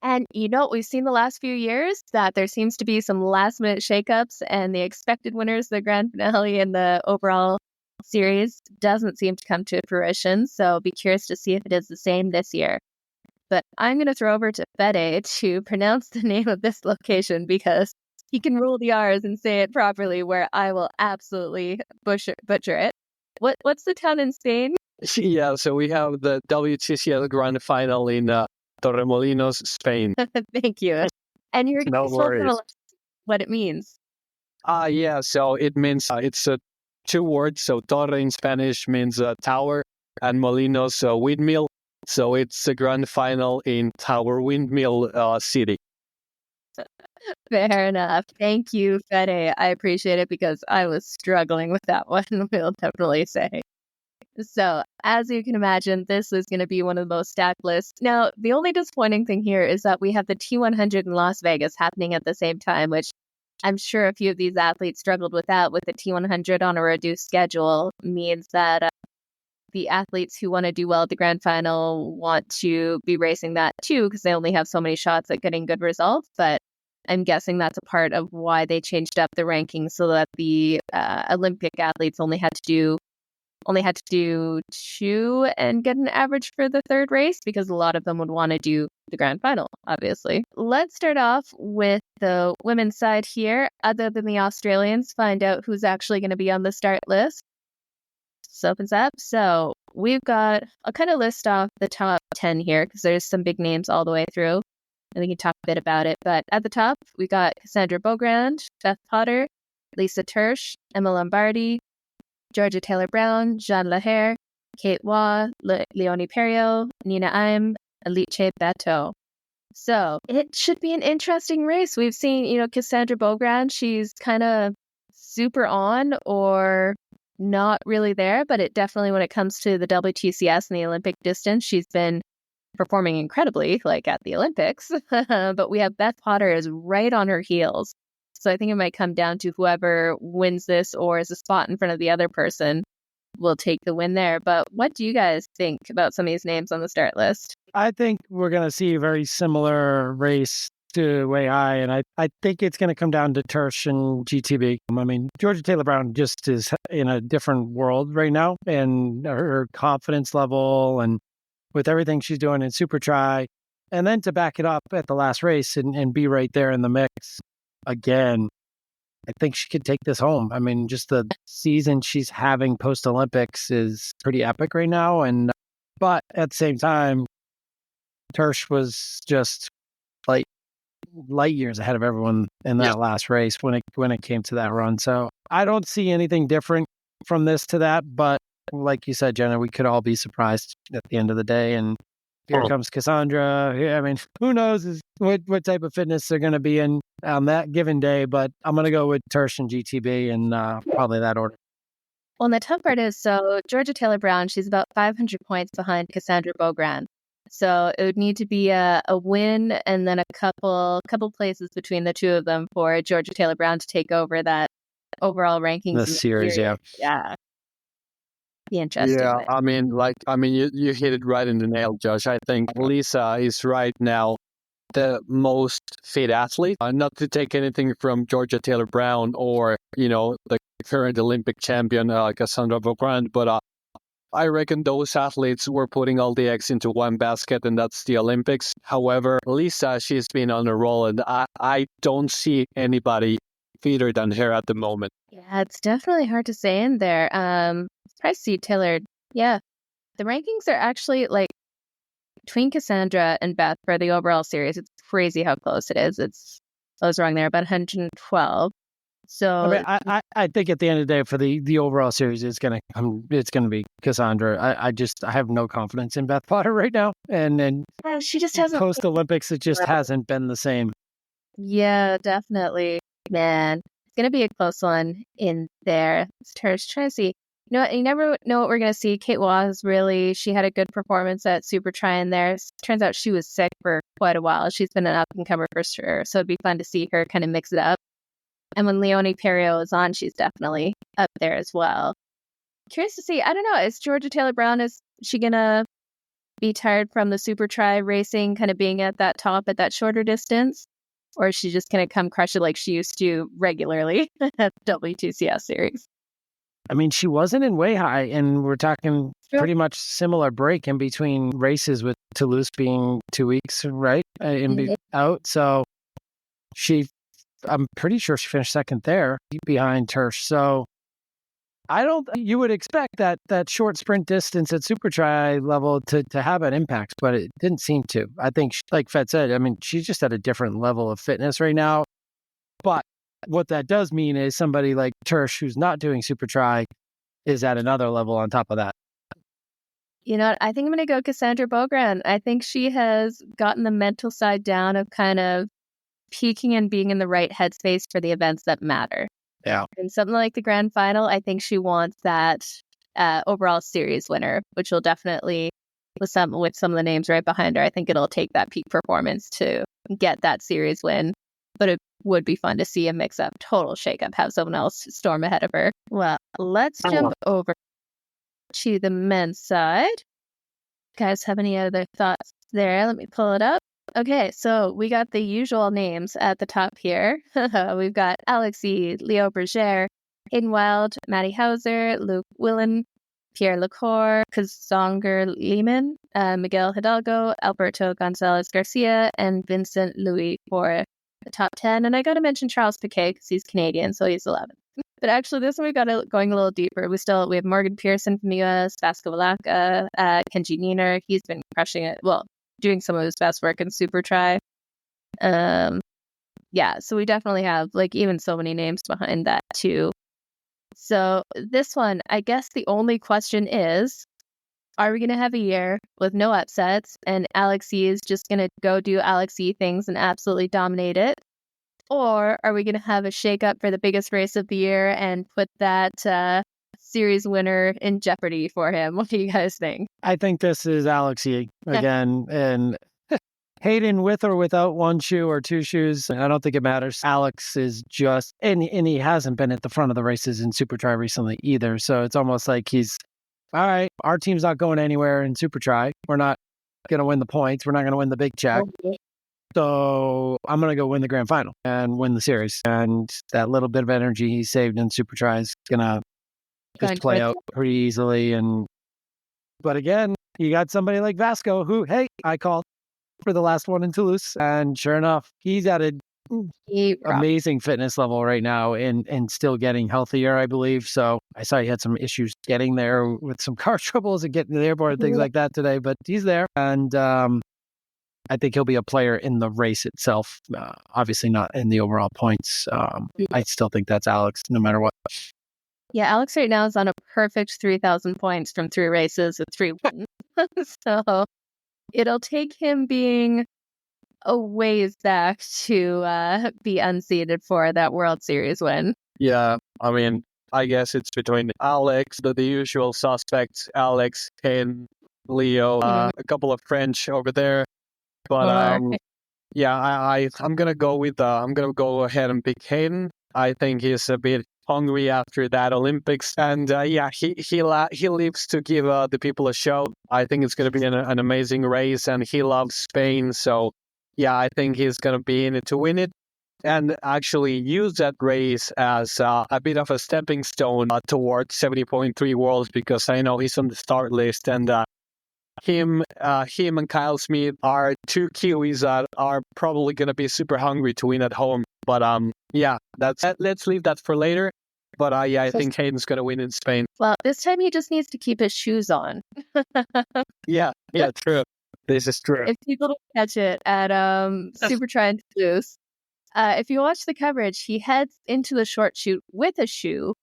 And we've seen the last few years that there seems to be some last minute shakeups, and the expected winners of the grand finale and the overall series doesn't seem to come to fruition. So be curious to see if it is the same this year. But I'm going to throw over to Fede to pronounce the name of this location, because he can rule the R's and say it properly, where I will absolutely butcher it. What's the town in Spain? Yeah, so we have the WTCS Grand Final in Torremolinos, Spain. Thank you. And you're No worries. What it means. Yeah, so it means it's two words. So Torre in Spanish means tower, and Molinos, windmill. So it's a grand final in Tower Windmill City. Fair enough. Thank you, Fede. I appreciate it, because I was struggling with that one, we'll definitely say. So, as you can imagine, this is going to be one of the most stacked lists. Now, the only disappointing thing here is that we have the T100 in Las Vegas happening at the same time, which I'm sure a few of these athletes struggled with that. With the T100 on a reduced schedule means that the athletes who want to do well at the grand final want to be racing that too, because they only have so many shots at getting good results. But I'm guessing that's a part of why they changed up the rankings, so that the Olympic athletes only had to do 2 and get an average for the third race, because a lot of them would want to do the grand final, obviously. Let's start off with the women's side here. Other than the Australians, find out who's actually going to be on the start list. So opens up. So we've got, I'll kind of list off the top 10 here, because there's some big names all the way through, and we can talk a bit about it. But at the top, we got Cassandra Beaugrand, Beth Potter, Lisa Tersch, Emma Lombardi, Georgia Taylor-Brown, Jeanne Lahair, Kate Waugh, Leonie Perriot, Nina Im, Alice Bateau. So it should be an interesting race. We've seen, Cassandra Beaugrand, she's kind of super on or not really there, but it definitely, when it comes to the WTCS and the Olympic distance, she's been performing incredibly, like at the Olympics. But we have Beth Potter is right on her heels. So I think it might come down to whoever wins this or is a spot in front of the other person will take the win there. But what do you guys think about some of these names on the start list? I think we're going to see a very similar race to Weihai, and I think it's going to come down to Tersch and GTB. I mean, Georgia Taylor-Brown just is in a different world right now, and her confidence level, and with everything she's doing in Super Tri, And then to back it up at the last race and be right there in the mix again, I think she could take this home. I mean, just the season she's having post-Olympics is pretty epic right now. But at the same time, Tersh was just like light years ahead of everyone in that last race when it came to that run. So I don't see anything different from this to that. But like you said, Jenna, we could all be surprised at the end of the day. And here comes Cassandra. I mean, who knows what type of fitness they're going to be in on that given day. But I'm going to go with Tersh and GTB and probably that order. Well, and the tough part is, so Georgia Taylor Brown, she's about 500 points behind Cassandra Beaugrand. So it would need to be a win and then a couple places between the two of them for Georgia Taylor Brown to take over that overall rankings. The series, yeah. Be interesting. Yeah, I mean, you hit it right in the nail, Josh. I think Lisa is right now the most fit athlete. Not to take anything from Georgia Taylor Brown or, the current Olympic champion, Cassandra Beaugrand, but I reckon those athletes were putting all the eggs into one basket, and that's the Olympics. However, Lisa, she's been on a roll, and I don't see anybody fitter than her at the moment. Yeah, it's definitely hard to say in there. Surprised to see Taylor. Yeah, the rankings are actually like between Cassandra and Beth for the overall series. It's crazy how close it is. I was wrong there, about 112. So I mean, I think at the end of the day for the overall series, it's gonna be Cassandra. I have no confidence in Beth Potter right now, and she just hasn't post Olympics. It just hasn't been the same. Yeah, definitely, man. It's gonna be a close one in there. Trying to see. You know what? You never know what we're gonna see. Kate Waz she had a good performance at Super Tri in there. Turns out she was sick for quite a while. She's been an up and comer for sure. So it'd be fun to see her kind of mix it up. And when Leonie Perriot is on, she's definitely up there as well. Curious to see. I don't know. Is Georgia Taylor Brown, is she going to be tired from the Super Tri racing, kind of being at that top at that shorter distance? Or is she just going to come crush it like she used to regularly at WTCS series? I mean, she wasn't in way high, and we're talking pretty much similar break in between races with Toulouse being 2 weeks, right? Out. So I'm pretty sure she finished second there behind Tersh. So you would expect that short sprint distance at Super Tri level to have an impact, but it didn't seem to. I think, like Fed said, I mean, she's just at a different level of fitness right now. But what that does mean is somebody like Tersh, who's not doing Super Tri, is at another level on top of that. You know what? I think I'm going to go Cassandra Beaugrand. I think she has gotten the mental side down of kind of peaking and being in the right headspace for the events that matter. Yeah. And something like the Grand Final, I think she wants that overall series winner, which will definitely, with some of the names right behind her, I think it'll take that peak performance to get that series win. But it would be fun to see a mix-up, total shake-up, have someone else storm ahead of her. Well, let's jump over to the men's side. Guys, have any other thoughts there? Let me pull it up. Okay, so we got the usual names at the top here. We've got Alexis, Leo Berger, Hayden Wild, Maddie Hauser, Luke Willen, Pierre Lecour, Kazonger Lehman, Miguel Hidalgo, Alberto Gonzalez Garcia, and Vincent Louis for the top 10. And I got to mention Charles Piquet because he's Canadian, so he's 11th. But actually, this one we got going a little deeper. We have Morgan Pearson from the US, Vasco Valaka, Kenji Neener. He's been crushing it. Well, doing some of his best work in Super Tri. Yeah, so we definitely have even so many names behind that too. So this one, I guess the only question is, are we going to have a year with no upsets and Alexis is just going to go do Alexis things and absolutely dominate it? Or are we going to have a shakeup for the biggest race of the year and put that series winner in jeopardy for him? What do you guys think? I think this is Alexis again. And Hayden with or without one shoe or two shoes, I don't think it matters. Alex is just, and he hasn't been at the front of the races in Super Tri recently either. So it's almost like he's, all right, our team's not going anywhere in Super Tri. We're not going to win the points. We're not going to win the big check. Okay. So I'm going to go win the Grand Final and win the series. And that little bit of energy he saved in Super Tri is going to just play out pretty easily. But again, you got somebody like Vasco who, hey, I called. for the last one in Toulouse. And sure enough, he's at an amazing fitness level right now and still getting healthier, I believe. So I saw he had some issues getting there with some car troubles and getting to the airport and things like that today, but he's there. And I think he'll be a player in the race itself. Obviously not in the overall points. I still think that's Alex, no matter what. Yeah, Alex right now is on a perfect 3,000 points from 3 races with 3 wins. So it'll take him being a ways back to be unseated for that World Series win. Yeah, I mean, I guess it's between Alex, the usual suspects, Alex, Kane, Leo, a couple of French over there. But yeah, I'm gonna go with I'm gonna go ahead and pick Hayden. I think he's a bit hungry after that Olympics, and yeah, he lives to give the people a show. I think it's gonna be an amazing race, and he loves Spain, so yeah, I think he's gonna be in it to win it, and actually use that race as a bit of a stepping stone towards 70.3 Worlds, because I know he's on the start list, and him and Kyle Smith are 2 Kiwis that are probably going to be super hungry to win at home. But yeah, let's leave that for later. But yeah, I think Hayden's going to win in Spain. Well, this time he just needs to keep his shoes on. Yeah, true. This is true. If people don't catch it at Super Trying Toulouse, if you watch the coverage, he heads into the short chute with a shoe,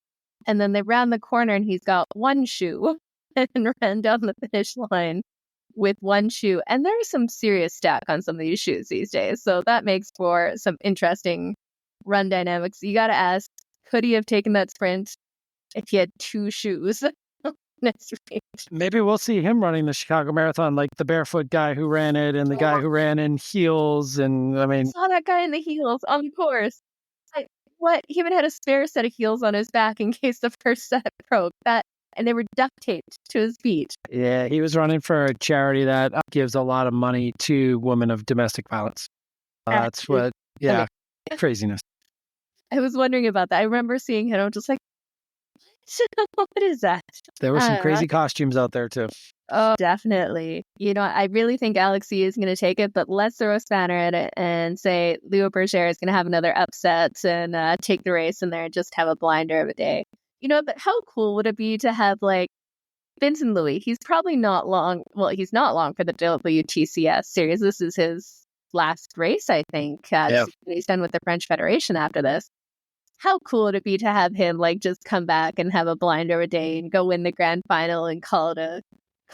and then they round the corner and he's got 1 shoe. And ran down the finish line with 1 shoe. And there's some serious stack on some of these shoes these days. So that makes for some interesting run dynamics. You got to ask, could he have taken that sprint if he had 2 shoes next week? Maybe we'll see him running the Chicago Marathon, like the barefoot guy who ran it and the guy who ran in heels. And I mean, I saw that guy in the heels on the course. What? He even had a spare set of heels on his back in case the first set broke. And they were duct taped to his feet. Yeah, he was running for a charity that gives a lot of money to women of domestic violence. That's what, yeah, craziness. I was wondering about that. I remember seeing him. I was just like, what is that? There were some crazy costumes out there, too. Oh, definitely. You know, I really think Alex E is going to take it, but let's throw a spanner at it and say Leo Berger is going to have another upset and take the race in there and just have a blinder of a day. You know, but how cool would it be to have, like, Vincent Louis? He's probably not long. Well, he's not long for the WTCS series. This is his last race, I think. He's done with the French Federation after this. How cool would it be to have him, like, just come back and have a blinder a day and go win the grand final and call it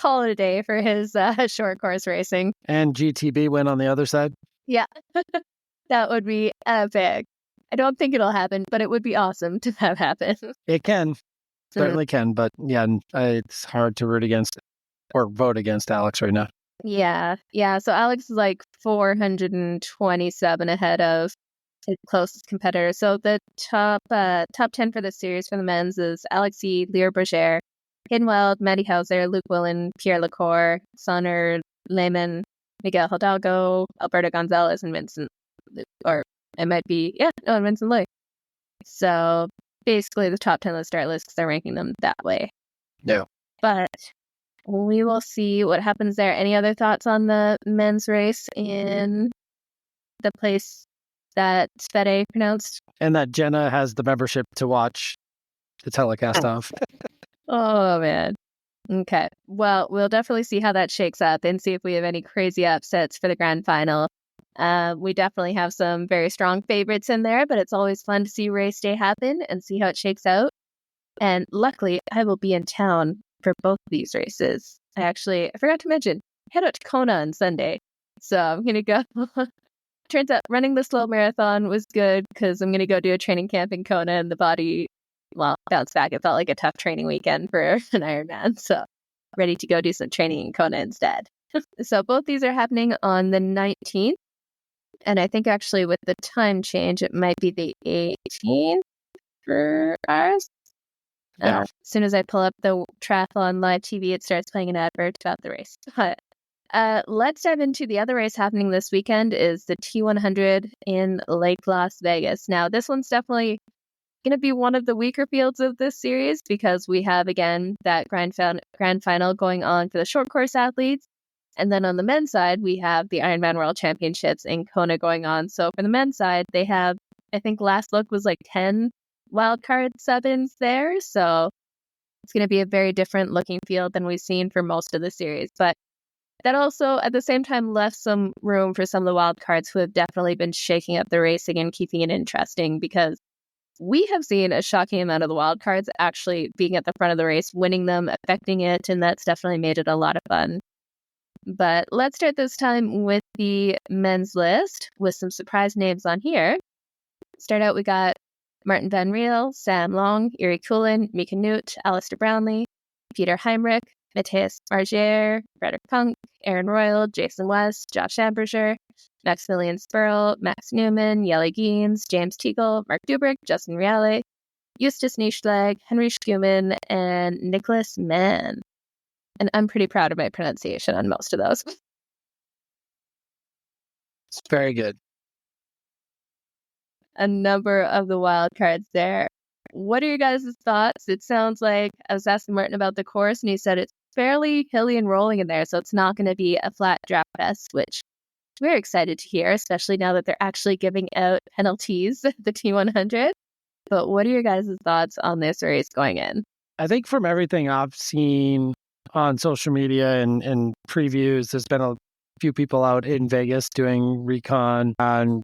a day for his short course racing? And GTB win on the other side? Yeah. That would be epic. I don't think it'll happen, but it would be awesome to have happen. It can. Certainly can. But yeah, it's hard to root against or vote against Alex right now. Yeah. So Alex is like 427 ahead of his closest competitor. So the top 10 for the series for the men's is Alex E, Leo Berger, Hayden Wild, Matty Hauser, Luke Willen, Pierre Lacour, Sonner, Lehman, Miguel Hidalgo, Alberto Gonzalez, and Vincent. Or it might be, and Vincent Louis. So basically the top 10 of the start list, because they're ranking them that way. No. But we will see what happens there. Any other thoughts on the men's race in the place that Fede pronounced? And that Jenna has the membership to watch the telecast of. Oh, man. Okay. Well, we'll definitely see how that shakes up and see if we have any crazy upsets for the grand final. We definitely have some very strong favorites in there, but it's always fun to see race day happen and see how it shakes out. And luckily, I will be in town for both of these races. I forgot to mention, head out to Kona on Sunday. So I'm going to go. Turns out running the slow marathon was good because I'm going to go do a training camp in Kona, and the body, bounced back. It felt like a tough training weekend for an Ironman. So ready to go do some training in Kona instead. So both these are happening on the 19th. And I think actually with the time change, it might be the 18th for ours. Yeah. As soon as I pull up the Triathlon Live TV, it starts playing an advert about the race. But let's dive into the other race happening this weekend is the T100 in Lake Las Vegas. Now, this one's definitely going to be one of the weaker fields of this series because we have, again, that grand final going on for the short course athletes. And then on the men's side, we have the Ironman World Championships in Kona going on. So for the men's side, they have, I think last look was like 10 wildcard sevens there. So it's going to be a very different looking field than we've seen for most of the series. But that also, at the same time, left some room for some of the wildcards who have definitely been shaking up the racing and keeping it interesting, because we have seen a shocking amount of the wildcards actually being at the front of the race, winning them, affecting it, and that's definitely made it a lot of fun. But let's start this time with the men's list with some surprise names on here. Start out, we got Martin Van Riel, Sam Long, Yuri Kulin, Mika Newt, Alistair Brownlee, Peter Heimrich, Matthias Margier, Frederick Punk, Aaron Royal, Jason West, Josh Amberger, Maximilian Spurl, Max Newman, Yeli Geens, James Teagle, Mark Dubrick, Justin Riale, Eustace Nieschlag, Henry Schumann, and Nicholas Mann. And I'm pretty proud of my pronunciation on most of those. It's very good. A number of the wild cards there. What are your guys' thoughts? It sounds like I was asking Martin about the course, and he said it's fairly hilly and rolling in there, so it's not going to be a flat drop fest, which we're excited to hear, especially now that they're actually giving out penalties at the T100. But what are your guys' thoughts on this race going in? I think from everything I've seen on social media and previews, there's been a few people out in Vegas doing recon, and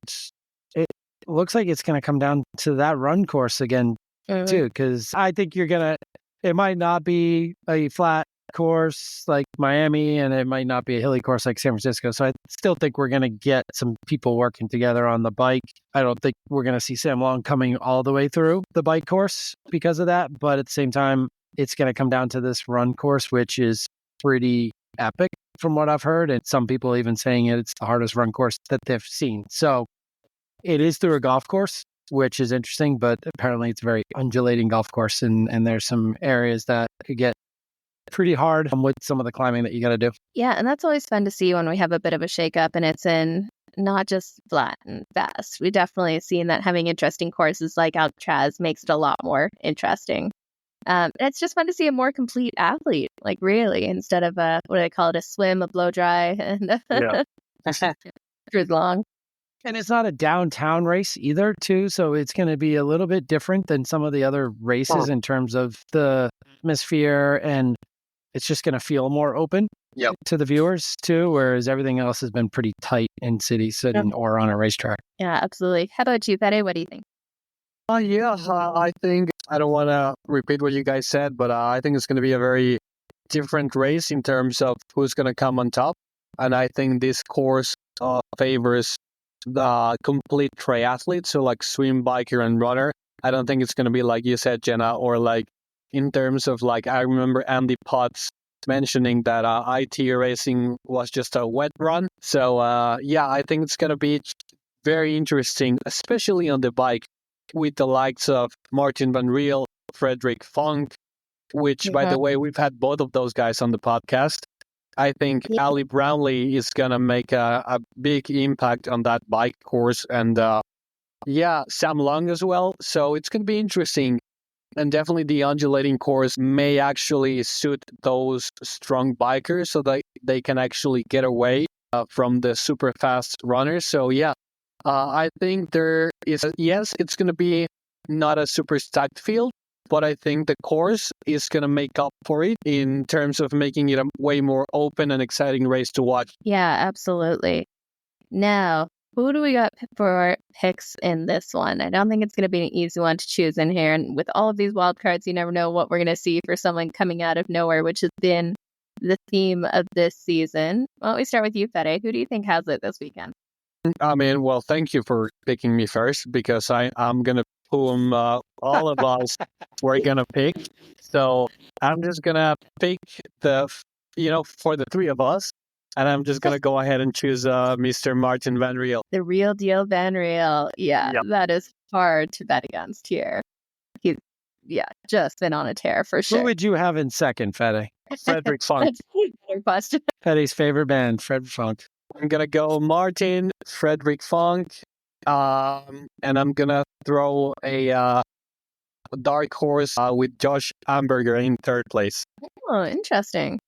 it looks like it's going to come down to that run course again, too, because I think it might not be a flat course like Miami, and it might not be a hilly course like San Francisco. So I still think we're going to get some people working together on the bike. I don't think we're going to see Sam Long coming all the way through the bike course because of that. But at the same time, it's going to come down to this run course, which is pretty epic from what I've heard. And some people even saying it's the hardest run course that they've seen. So it is through a golf course, which is interesting, but apparently it's a very undulating golf course. And there's some areas that could get pretty hard with some of the climbing that you got to do. Yeah, and that's always fun to see when we have a bit of a shakeup and it's in not just flat and fast. We definitely seen that having interesting courses like Alcatraz makes it a lot more interesting. It's just fun to see a more complete athlete, like really, instead of what do they call it, a swim, a blow dry, and cruise long. And it's not a downtown race either, too. So it's going to be a little bit different than some of the other races in terms of the atmosphere, and it's just going to feel more open to the viewers, too, whereas everything else has been pretty tight in city setting or on a racetrack. Yeah, absolutely. How about you, Fede? What do you think? I think, I don't want to repeat what you guys said, but I think it's going to be a very different race in terms of who's going to come on top. And I think this course favors the complete triathlete, so like swim, biker, and runner. I don't think it's going to be like you said, Jenna, or like in terms of like, I remember Andy Potts mentioning that IT racing was just a wet run. So I think it's going to be very interesting, especially on the bike, with the likes of Martin Van Riel, Frederick Funk, which, by the way, we've had both of those guys on the podcast. I think Ali Brownlee is going to make a big impact on that bike course. And Sam Long as well. So it's going to be interesting. And definitely the undulating course may actually suit those strong bikers so that they can actually get away from the super fast runners. So I think there is, it's going to be not a super stacked field, but I think the course is going to make up for it in terms of making it a way more open and exciting race to watch. Yeah, absolutely. Now, who do we got for picks in this one? I don't think it's going to be an easy one to choose in here. And with all of these wild cards, you never know what we're going to see for someone coming out of nowhere, which has been the theme of this season. Why don't we start with you, Fede? Who do you think has it this weekend? I mean, well, thank you for picking me first, because I'm going to whom all of us were going to pick. So I'm just going to pick for the three of us. And I'm just going to go ahead and choose Mr. Martin Van Riel. The real deal Van Riel. Yeah, that is hard to bet against here. He's, just been on a tear for sure. Who would you have in second, Fede? Frederick Funk. That's a better question. Fede's favorite band, Fred Funk. I'm going to go Martin, Frederick Funk, and I'm going to throw a dark horse with Josh Amberger in third place. Oh, interesting.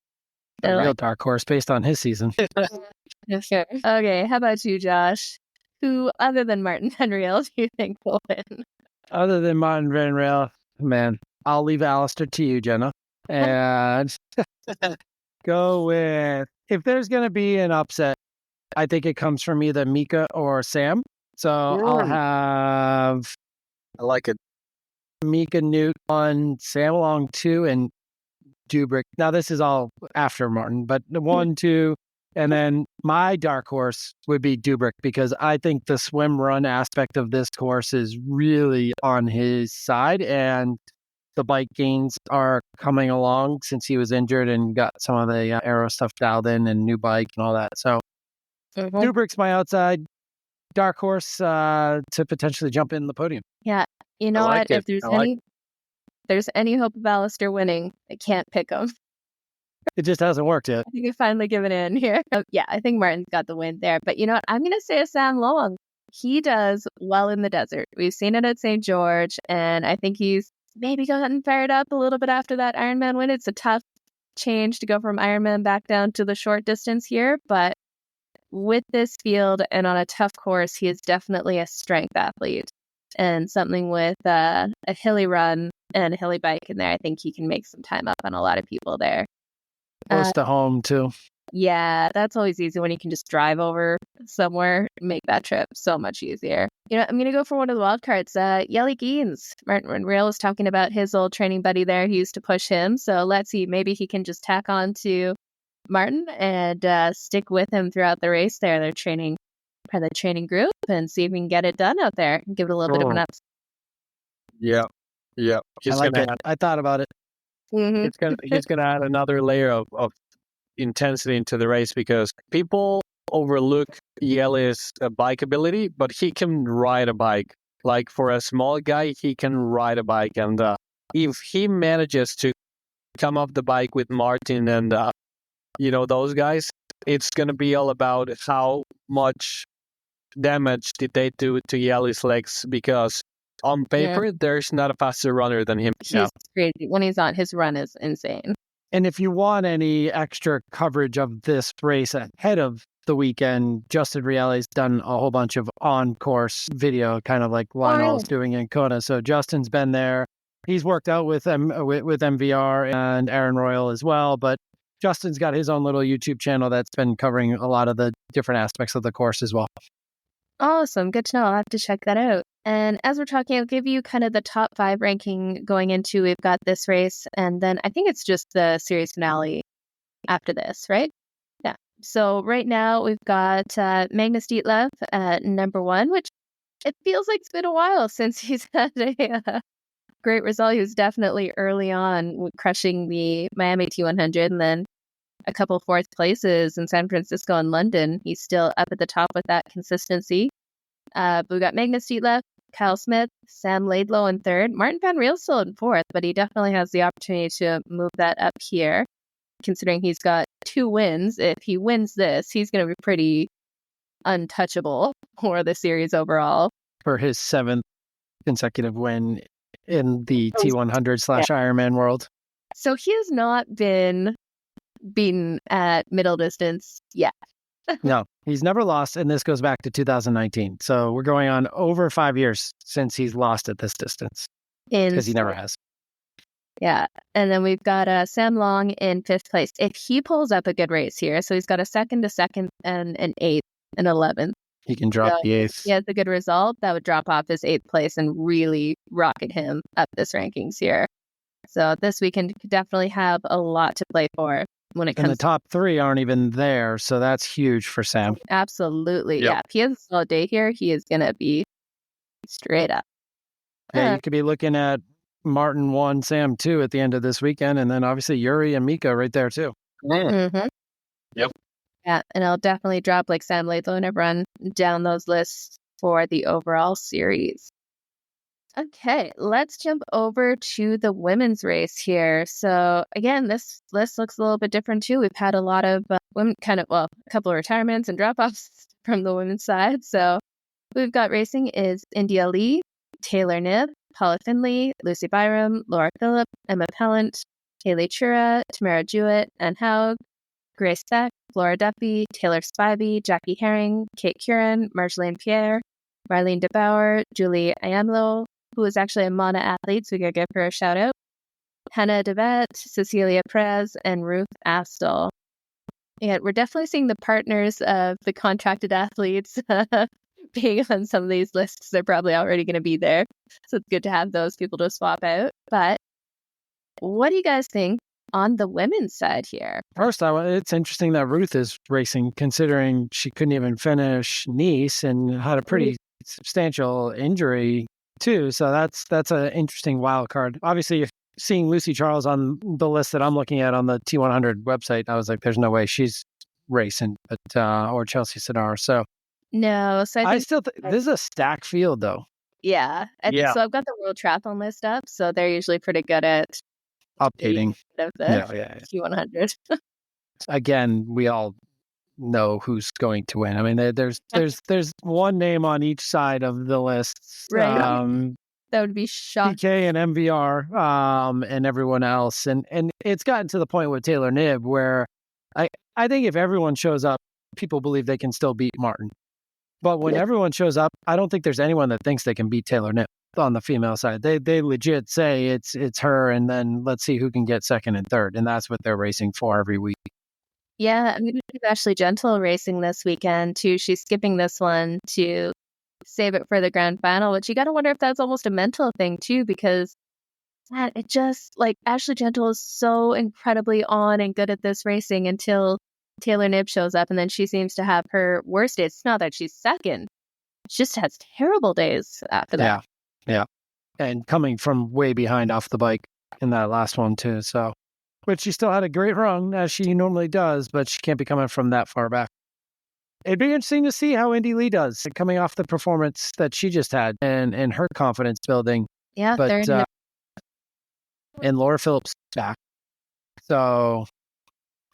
A real dark horse based on his season. Sure. Okay, how about you, Josh? Who, other than Martin Van Riel, do you think will win? Other than Martin Van Riel, man, I'll leave Alistair to you, Jenna. And go with, if there's going to be an upset, I think it comes from either Mika or Sam. So I'll have I like it. Mika Newt on, Sam along 2, and Dubrick. Now, this is all after Martin, but the 1, 2, and then my dark horse would be Dubrick, because I think the swim run aspect of this course is really on his side, and the bike gains are coming along since he was injured and got some of the aero stuff dialed in and new bike and all that. So Dubrick's my outside dark horse to potentially jump in the podium. Yeah. You know what? If there's any hope of Alistair winning, I can't pick him. It just hasn't worked yet. I think we've finally given in here. Yeah, I think Martin's got the win there. But you know what? I'm going to say a Sam Long. He does well in the desert. We've seen it at St. George, and I think he's maybe gotten fired up a little bit after that Ironman win. It's a tough change to go from Ironman back down to the short distance here, but with this field and on a tough course, he is definitely a strength athlete. And something with a hilly run and a hilly bike in there, I think he can make some time up on a lot of people there. Close to home, too. Yeah, that's always easy when you can just drive over somewhere, make that trip so much easier. You know, I'm going to go for one of the wild cards. Yelly Geens. Martin Van Riel was talking about his old training buddy there. He used to push him. So let's see, maybe he can just tack on to Martin and stick with him throughout the race there. They're training part of the training group and see if we can get it done out there and give it a little bit of an up. Yeah. I like it. I thought about it. Mm-hmm. He's gonna add another layer of intensity into the race, because people overlook Yeli's bike ability, but he can ride a bike. Like, for a small guy, he can ride a bike, and if he manages to come off the bike with Martin and those guys, it's gonna be all about how much damage did they do to Yeli's legs, because on paper, there's not a faster runner than him. He's crazy. When he's on, his run is insane. And if you want any extra coverage of this race ahead of the weekend, Justin Rielli's done a whole bunch of on-course video, kind of like Lionel's doing in Kona. So Justin's been there. He's worked out with MVR and Aaron Royal as well, but Justin's got his own little YouTube channel that's been covering a lot of the different aspects of the course as well. Awesome. Good to know. I'll have to check that out. And as we're talking, I'll give you kind of the top 5 ranking going into, we've got this race, and then I think it's just the series finale after this, right? Yeah. So right now we've got Magnus Ditlev at number 1, which it feels like it's been a while since he's had a great result. He was definitely early on crushing the Miami T100 and then a couple 4th places in San Francisco and London. He's still up at the top with that consistency. But we got Magnus Ditlev, Kyle Smith, Sam Laidlow in 3rd. Martin Van Riel still in 4th, but he definitely has the opportunity to move that up here, considering he's got 2 wins. If he wins this, he's going to be pretty untouchable for the series overall. For his 7th consecutive win in the T100 / Ironman world. So he has not been beaten at middle distance yet. No, he's never lost, and this goes back to 2019. So we're going on over 5 years since he's lost at this distance, because he never has. Yeah, and then we've got Sam Long in 5th place. If he pulls up a good race here, so he's got a 2nd to 2nd and an 8th and 11th. He can drop the 8th. He has a good result, that would drop off his 8th place and really rocket him up this rankings here. So this weekend could definitely have a lot to play for. When it comes, and the top 3 aren't even there, so that's huge for Sam. Absolutely, yeah. If he has a solid day here, he is going to be straight up. Yeah, you could be looking at Martin 1, Sam 2 at the end of this weekend, and then obviously Yuri and Mika right there too. Mm-hmm. Yep. Yeah, and I'll definitely drop like Sam Laidlow and everyone down those lists for the overall series. Okay, let's jump over to the women's race here. So again, this list looks a little bit different too. We've had a lot of women, a couple of retirements and drop-offs from the women's side. So we've got racing is India Lee, Taylor Knibb, Paula Finley, Lucy Byram, Laura Phillip, Emma Pellant, Haley Chura, Tamara Jewett, and Haug, Grace Beck, Flora Duffy, Taylor Spivey, Jackie Herring, Kate Curran, Marjolaine Pierre, Marlene DeBauer, Julie Ayamlo, who is actually a MANA athlete, so we gotta give her a shout out, Hannah DeVette, Cecilia Perez, and Ruth Astle. Yeah, we're definitely seeing the partners of the contracted athletes being on some of these lists. They're probably already going to be there. So it's good to have those people to swap out. But what do you guys think on the women's side here? First, it's interesting that Ruth is racing, considering she couldn't even finish Nice and had a pretty substantial injury too. So that's an interesting wild card. Obviously, if seeing Lucy Charles on the list that I'm looking at on the T100 website, I was like, there's no way she's racing, but or Chelsea Sidar. So no, so I still think this is a stacked field, though. Yeah, I think so. I've got the World Triathlon list up, so they're usually pretty good at updating of the T100. Again, we all know who's going to win. I mean, there's one name on each side of the list, right? That would be shocking. PK and MVR, and everyone else, and it's gotten to the point with Taylor Knibb where I think if everyone shows up, people believe they can still beat Martin. But when everyone shows up, I don't think there's anyone that thinks they can beat Taylor Knibb on the female side. They legit say it's her, and then let's see who can get second and third, and that's what they're racing for every week. Yeah, I'm going to do Ashley Gentle racing this weekend too. She's skipping this one to save it for the grand final, which you got to wonder if that's almost a mental thing too, because it just, like, Ashley Gentle is so incredibly on and good at this racing until Taylor Knibb shows up, and then she seems to have her worst days. It's not that she's second. She just has terrible days after that. Yeah. And coming from way behind off the bike in that last one too. So, but she still had a great run, as she normally does, but she can't be coming from that far back. It'd be interesting to see how Indy Lee does coming off the performance that she just had and her confidence building. Yeah, but and Laura Phillips back. So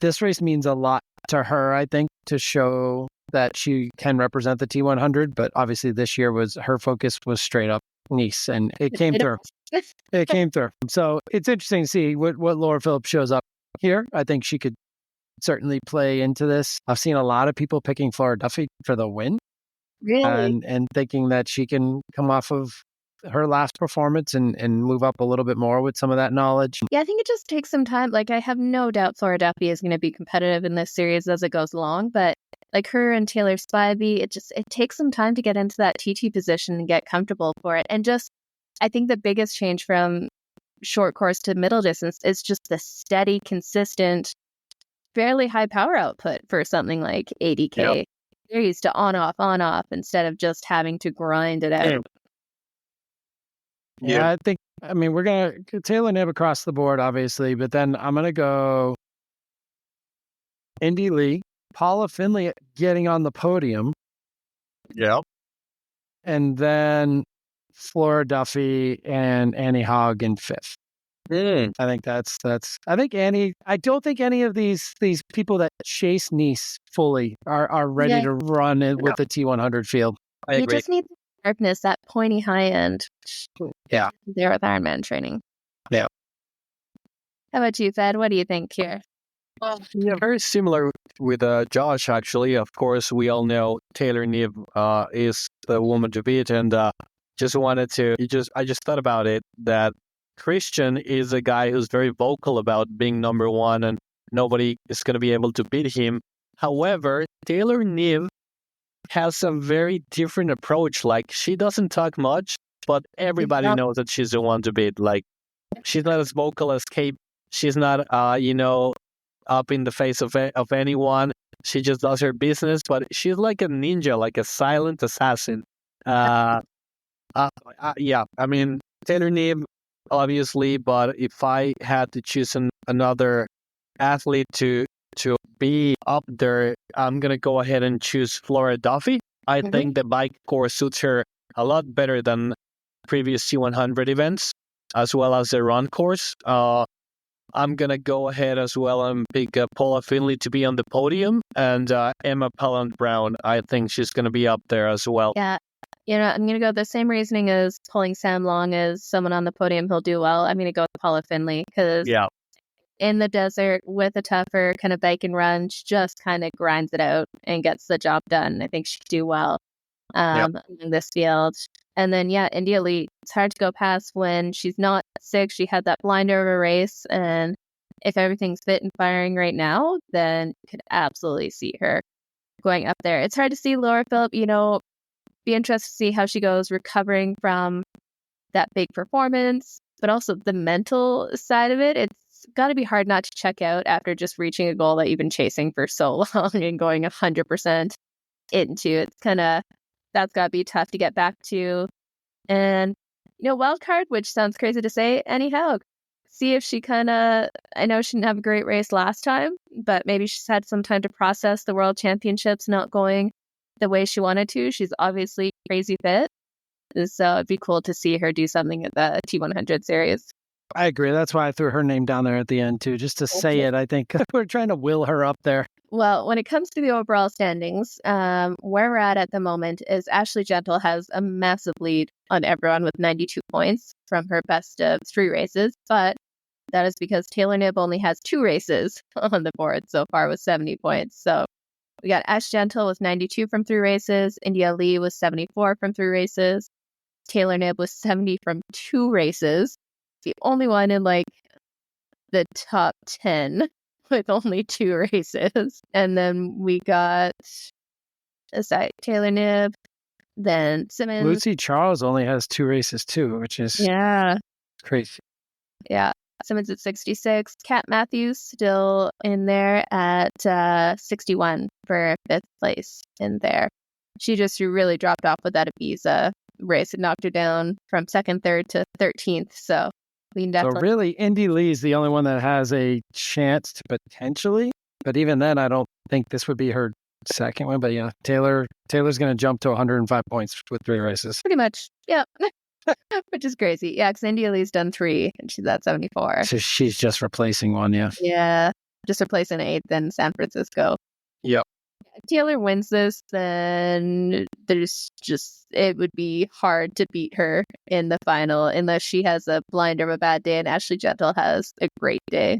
this race means a lot to her, I think, to show that she can represent the T100. But obviously this year her focus was straight up Nice, and it came through. It came through. So it's interesting to see what Laura Phillips shows up here. I think she could certainly play into this. I've seen a lot of people picking Flora Duffy for the win. Really? And thinking that she can come off of her last performance and move up a little bit more with some of that knowledge. Yeah, I think it just takes some time. Like, I have no doubt Flora Duffy is going to be competitive in this series as it goes along, but like her and Taylor Spivey, it takes some time to get into that TT position and get comfortable for it. And just, I think the biggest change from short course to middle distance is just the steady, consistent, fairly high power output for something like 80K. Yep. They're used to on, off, instead of just having to grind it out. Yeah, we're going to Taylor Knibb across the board, obviously, but then I'm going to go Indy Lee, Paula Finley getting on the podium. Yeah. And then Flora Duffy and Annie Hogg in fifth. I think I don't think any of these people that chase Nice fully are ready to run it with the T100 field. I agree. You just need sharpness, that pointy high end. Yeah. There with Ironman training. Yeah. How about you, Fed? What do you think here? Well, yeah, very similar with Josh, actually. Of course, we all know Taylor Knibb is the woman to beat, and I just thought about it, that Christian is a guy who's very vocal about being number one, and nobody is going to be able to beat him. However, Taylor Knibb has a very different approach. Like, she doesn't talk much, but everybody knows that she's the one to beat. Like, she's not as vocal as Kate. She's not, up in the face of anyone. She just does her business, but she's like a ninja, like a silent assassin. Yeah, I mean, Taylor Knibb, obviously, but if I had to choose another athlete to be up there, I'm going to go ahead and choose Flora Duffy. I think the bike course suits her a lot better than previous T100 events, as well as the run course. I'm going to go ahead as well and pick Paula Finley to be on the podium, and Emma Pallant-Brown, I think she's going to be up there as well. Yeah. I'm going to go the same reasoning as pulling Sam Long as someone on the podium who'll do well. I'm going to go with Paula Finley, because in the desert with a tougher kind of bike and run. She just kind of grinds it out and gets the job done. I think she'd do well in this field. And then, India Lee, it's hard to go past when she's not sick. She had that blinder of a race. And if everything's fit and firing right now, then you could absolutely see her going up there. It's hard to see Laura Phillip, be interested to see how she goes recovering from that big performance, but also the mental side of it. It's got to be hard not to check out after just reaching a goal that you've been chasing for so long and going 100% into. It's that's got to be tough to get back to. And, wild card, which sounds crazy to say, anyhow, see if she I know she didn't have a great race last time, but maybe she's had some time to process the World Championships not going the way she wanted to. She's obviously crazy fit. So it'd be cool to see her do something at the T100 series. I agree. That's why I threw her name down there at the end, too, just to say it. I think we're trying to will her up there. Well, when it comes to the overall standings, where we're at the moment is Ashley Gentle has a massive lead on everyone with 92 points from her best of 3 races. But that is because Taylor Knibb only has 2 races on the board so far with 70 points. So we got Ash Gentle with 92 from 3 races. India Lee with 74 from 3 races. Taylor Knibb with 70 from 2 races. The only one in the top 10 with only 2 races. And then we got Taylor Knibb, then Simmons. Lucy Charles only has 2 races too, which is crazy. Yeah. Simmons at 66. Kat Matthews still in there at 61 for 5th place in there. She just really dropped off with that Ibiza race. It knocked her down from 2nd, 3rd to 13th. So we can definitely. So really, Indy Lee's the only one that has a chance to potentially. But even then, I don't think this would be her second one. But yeah, Taylor's going to jump to 105 points with 3 races. Pretty much. Yeah. Which is crazy. Yeah, because India Lee's done 3 and she's at 74. So she's just replacing one, yeah. Yeah. Just replacing 8th in San Francisco. Yep. If Taylor wins this, then it would be hard to beat her in the final unless she has a blinder of a bad day and Ashley Gentle has a great day.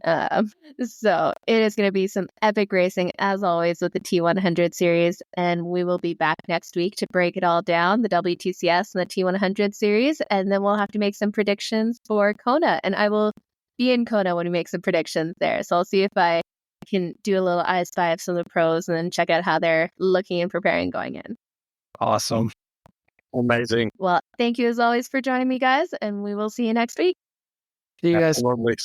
So it is going to be some epic racing as always with the T100 series, and we will be back next week to break it all down, the WTCS and the T100 series, and then we'll have to make some predictions for Kona, and I will be in Kona when we make some predictions there. So I'll see if I can do a little I Spy of some of the pros and then check out how they're looking and preparing going in. Awesome. Amazing. Well, thank you as always for joining me, guys, and we will see you next week. See you guys. Absolutely.